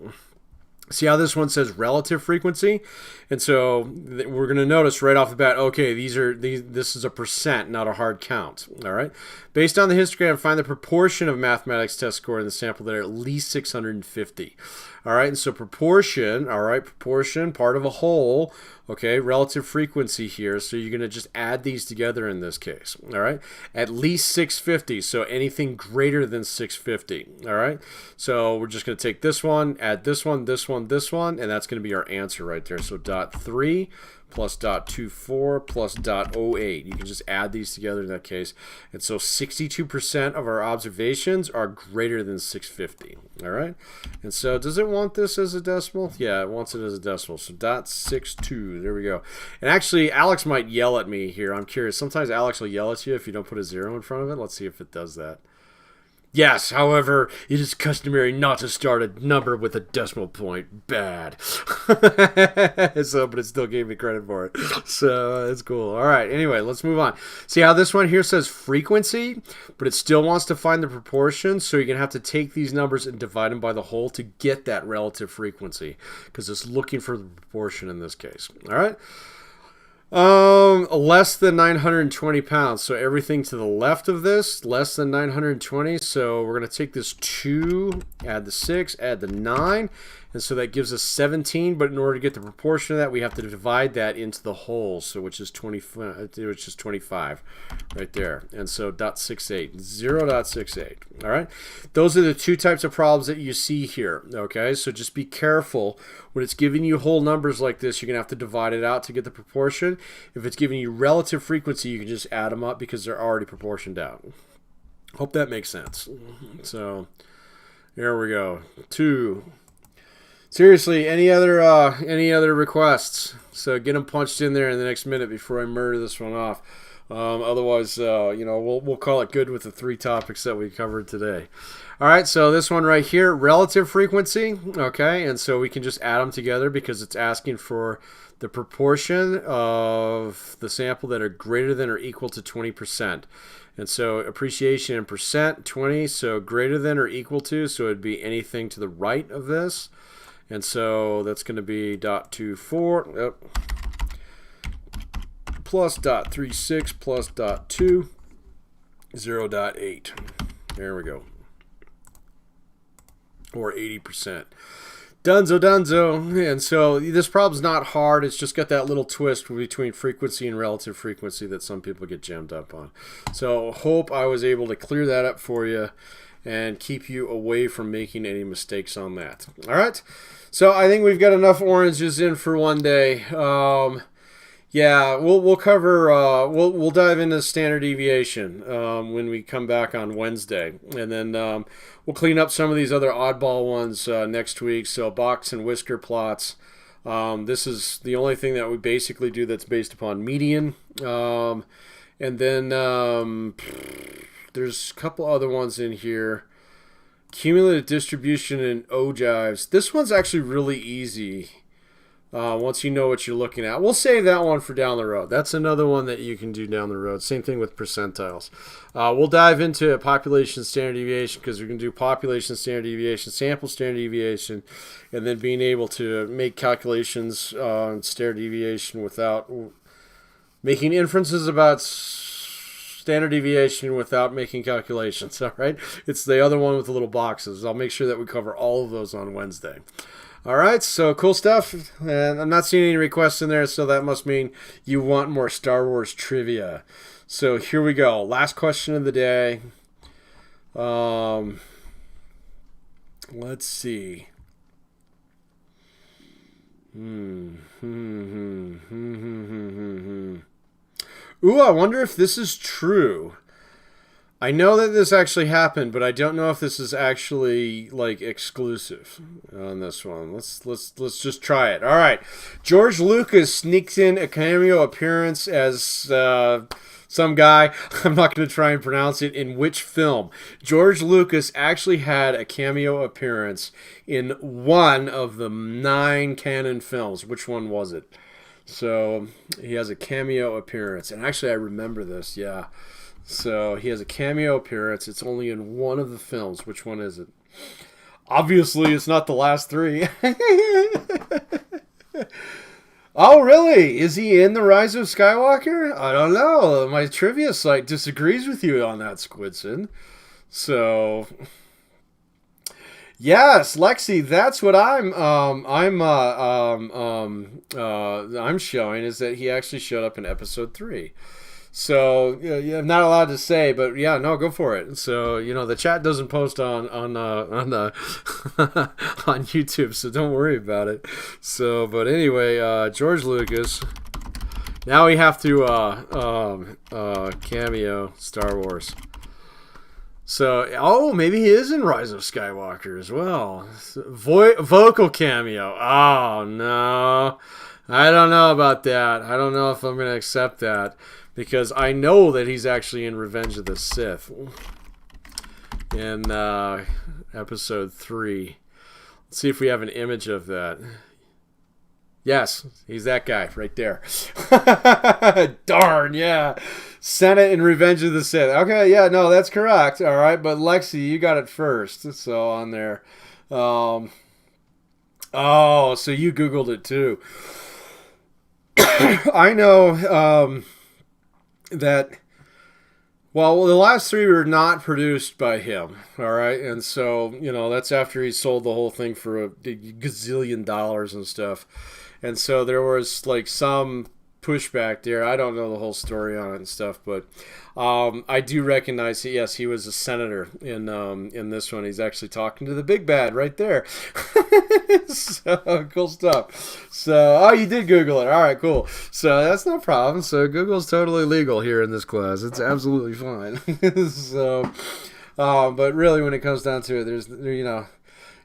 See how this one says relative frequency? And so we're going to notice right off the bat, okay, this is a percent, not a hard count. All right. Based on the histogram, find the proportion of mathematics test score in the sample that are at least 650. All right. And so proportion, all right, proportion, part of a whole, okay, relative frequency here. So you're going to just add these together in this case. All right. At least 650. So anything greater than 650. All right. So we're just going to take this one, add this one, this one, this one, and that's going to be our answer right there. So .3 plus .24 plus .08. You can just add these together in that case. And so 62% of our observations are greater than 650. All right. And so does it want this as a decimal? Yeah, it wants it as a decimal. So .62. There we go. And actually, Alex might yell at me here. I'm curious. Sometimes Alex will yell at you if you don't put a 0 in front of it. Let's see if it does that. Yes, however, it is customary not to start a number with a decimal point. Bad. But it still gave me credit for it. So it's cool. All right, anyway, let's move on. See how this one here says frequency, but it still wants to find the proportion, so you're going to have to take these numbers and divide them by the whole to get that relative frequency, because it's looking for the proportion in this case. All right? Less than 920 pounds. So everything to the left of this, less than 920. So we're going to take this 2, add the 6, add the 9. And so that gives us 17. But in order to get the proportion of that, we have to divide that into the whole. So which is 25 right there. And so 0.68, 0.68. All right. Those are the two types of problems that you see here. Okay. So just be careful when it's giving you whole numbers like this. You're going to have to divide it out to get the proportion. If it's giving you relative frequency, you can just add them up because they're already proportioned out. Hope that makes sense. So here we go. 2. Seriously, any other requests? So get them punched in there in the next minute before I murder this one off. Otherwise, we'll call it good with the 3 topics that we covered today. All right, so this one right here, relative frequency. Okay, and so we can just add them together because it's asking for the proportion of the sample that are greater than or equal to 20%. And so appreciation in percent, 20, so greater than or equal to, so it'd be anything to the right of this. And so that's going to be 0.24 plus 0.36 plus 0.2, 0.8. There we go. Or 80%. Dunzo. And so this problem's not hard. It's just got that little twist between frequency and relative frequency that some people get jammed up on. So hope I was able to clear that up for you and keep you away from making any mistakes on that. All right. So I think we've got enough oranges in for one day. Yeah, we'll cover. We'll dive into standard deviation when we come back on Wednesday, and then we'll clean up some of these other oddball ones next week. So box and whisker plots. This is the only thing that we basically do that's based upon median, and then there's a couple other ones in here. Cumulative distribution and ogives. This one's actually really easy once you know what you're looking at. We'll save that one for down the road. That's another one that you can do down the road. Same thing with percentiles. We'll dive into population standard deviation because we're going to do population standard deviation, sample standard deviation, and then being able to make calculations on standard deviation without making inferences about standard deviation without making calculations. All right, it's the other one with the little boxes. I'll make sure that we cover all of those on Wednesday. All right, so cool stuff, and I'm not seeing any requests in there, so that must mean you want more Star Wars trivia. So here we go. Last question of the day. Let's see. Ooh, I wonder if this is true. I know that this actually happened, but I don't know if this is actually like exclusive on this one. Let's just try it. All right, George Lucas sneaks in a cameo appearance as some guy. I'm not going to try and pronounce it. In which film? George Lucas actually had a cameo appearance in one of the 9 canon films. Which one was it? So he has a cameo appearance, and actually I remember this, yeah. So he has a cameo appearance. It's only in one of the films. Which one is it? Obviously, it's not the last 3. Oh, really? Is he in The Rise of Skywalker? I don't know. My trivia site disagrees with you on that, Squidson. So yes, Lexi, that's what I'm showing, is that he actually showed up in episode 3. So yeah, I'm not allowed to say, but yeah, no, go for it. So the chat doesn't post on on YouTube, so don't worry about it. So, but anyway, George Lucas. Now we have to cameo Star Wars. So, maybe he is in Rise of Skywalker as well. Vocal cameo. Oh, no. I don't know about that. I don't know if I'm going to accept that, because I know that he's actually in Revenge of the Sith in episode 3. Let's see if we have an image of that. Yes, he's that guy right there. Darn, yeah. Senate in Revenge of the Sith. Okay, yeah, no, that's correct. All right, but Lexi, you got it first. So on there. So you Googled it too. I know that. Well, the last three were not produced by him, all right? And so, that's after he sold the whole thing for a gazillion dollars and stuff. And so there was like some pushback there. I don't know the whole story on it and stuff, but I do recognize that, yes, he was a senator in this one. He's actually talking to the big bad right there. So, cool stuff. So, you did Google it. All right, cool. So, that's no problem. So, Google's totally legal here in this class. It's absolutely fine. So, but really, when it comes down to it,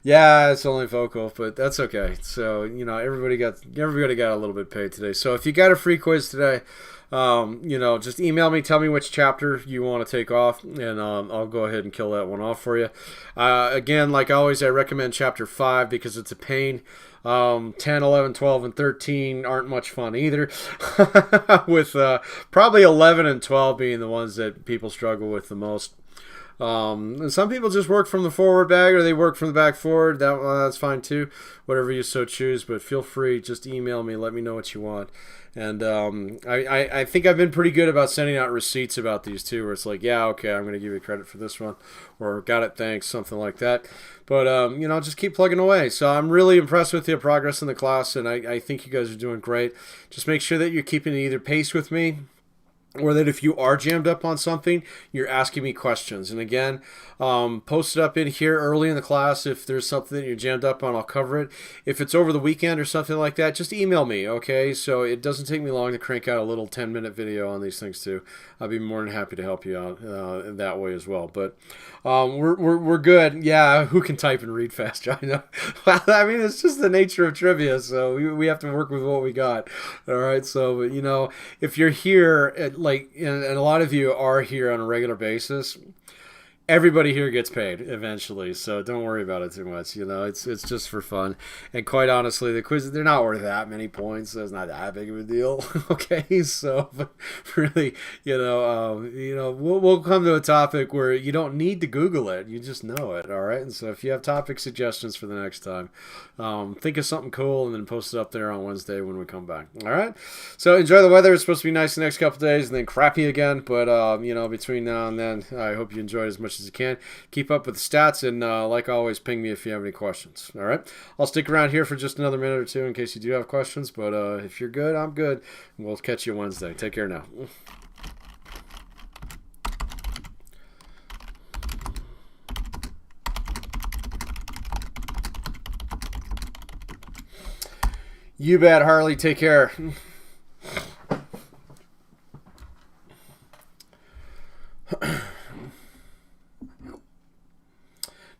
yeah, it's only vocal, but that's okay. So, everybody got a little bit paid today. So, if you got a free quiz today, just email me, tell me which chapter you want to take off, and I'll go ahead and kill that one off for you. Again, like always, I recommend chapter 5 because it's a pain. 10, 11, 12, and 13 aren't much fun either, with probably 11 and 12 being the ones that people struggle with the most. And some people just work from the forward bag, or they work from the back forward. That's fine too, whatever you so choose. But feel free, just email me, let me know what you want. And I think I've been pretty good about sending out receipts about these too, where it's like, yeah, okay, I'm going to give you credit for this one, or got it, thanks, something like that. But just keep plugging away. So I'm really impressed with your progress in the class, and I think you guys are doing great. Just make sure that you're keeping either pace with me, or that if you are jammed up on something, you're asking me questions. And again, post it up in here early in the class. If there's something that you're jammed up on, I'll cover it. If it's over the weekend or something like that, just email me, okay? So it doesn't take me long to crank out a little 10-minute video on these things too. I'll be more than happy to help you out in that way as well. But we're good. Yeah, who can type and read faster? I know. Well, I mean, it's just the nature of trivia, so we have to work with what we got. All right, so, if you're here, and a lot of you are here on a regular basis, everybody here gets paid eventually, so don't worry about it too much. It's just for fun. And quite honestly, the quizzes, they're not worth that many points, so it's not that big of a deal. Okay, so but really, we'll come to a topic where you don't need to Google it, you just know it. All right, and so if you have topic suggestions for the next time, think of something cool and then post it up there on Wednesday when we come back. All right, so enjoy the weather. It's supposed to be nice the next couple days and then crappy again, but between now and then, I hope you enjoy it as much as you can. Keep up with the stats, and like always, ping me if you have any questions. All right, I'll stick around here for just another minute or two in case you do have questions, but if you're good, I'm good. We'll catch you Wednesday. Take care now. You bet, Harley. Take care.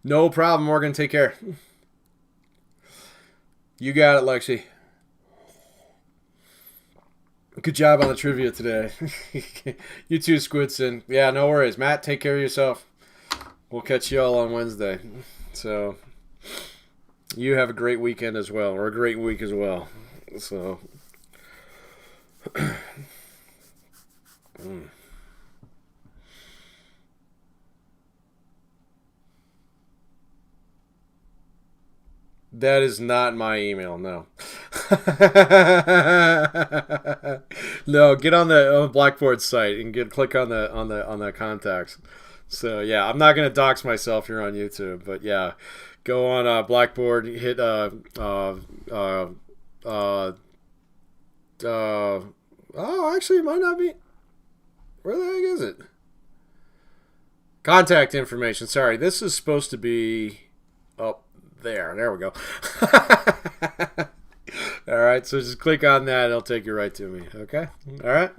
No problem, Morgan. Take care. You got it, Lexi. Good job on the trivia today. You too, Squidson. Yeah, no worries. Matt, take care of yourself. We'll catch you all on Wednesday. So, you have a great weekend as well, or a great week as well. So, That is not my email, no. No, get on the Blackboard site and click on the contacts. So yeah, I'm not gonna dox myself here on YouTube, but yeah, go on Blackboard, hit oh, actually, it might not be. Where the heck is it? Contact information. Sorry, this is supposed to be up there. There we go. All right, so just click on that. It'll take you right to me. Okay? All right?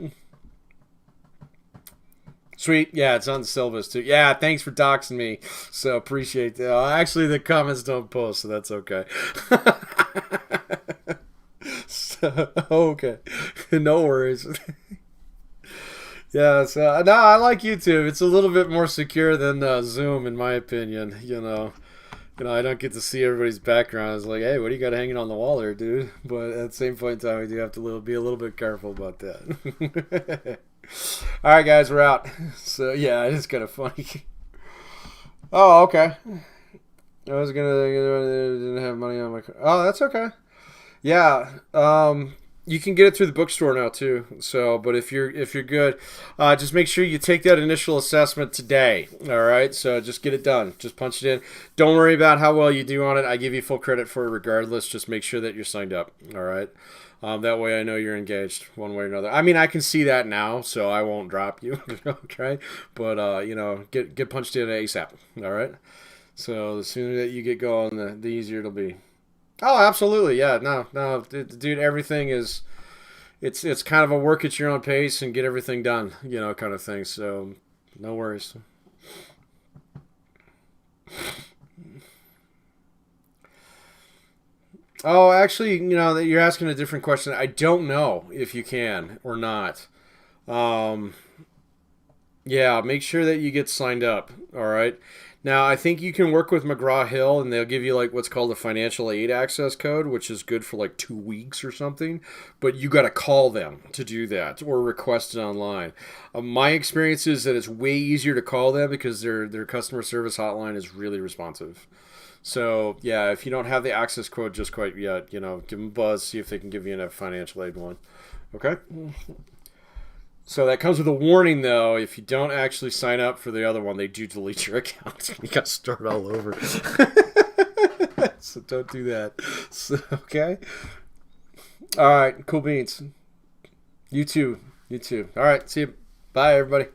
Sweet. Yeah, it's on the syllabus too. Yeah, thanks for doxing me. So appreciate that. Actually, the comments don't post, so that's okay. So, okay. No worries. Yeah, so no, I like YouTube. It's a little bit more secure than Zoom, in my opinion. I don't get to see everybody's background. It's like, hey, what do you got hanging on the wall there, dude? But at the same point in time, we do have to be a little bit careful about that. All right, guys, we're out. So yeah, it's kind of funny. Oh, okay. I didn't have money on my. Oh, that's okay. Yeah. You can get it through the bookstore now too. So, but if you're good, just make sure you take that initial assessment today. All right. So just get it done. Just punch it in. Don't worry about how well you do on it. I give you full credit for it regardless. Just make sure that you're signed up. All right. That way I know you're engaged one way or another. I mean, I can see that now, so I won't drop you. Okay. But you know, get punched in ASAP. All right. So the sooner that you get going, the easier it'll be. Oh, absolutely. Yeah. No, dude. Everything is. It's kind of a work at your own pace and get everything done, you know, kind of thing. So, no worries. Oh, actually, you know, you're asking a different question. I don't know if you can or not. Um, Yeah, make sure that you get signed up. All right. Now, I think you can work with McGraw-Hill, and they'll give you like what's called a financial aid access code, which is good for like 2 weeks or something. But you got to call them to do that or request it online. My experience is that it's way easier to call them because their customer service hotline is really responsive. So yeah, if you don't have the access code just quite yet, you know, give them a buzz, see if they can give you a financial aid one. Okay. So that comes with a warning, though. If you don't actually sign up for the other one, they do delete your account. You got to start all over. So don't do that. So, okay. All right. Cool beans. You too. You too. All right. See you. Bye, everybody.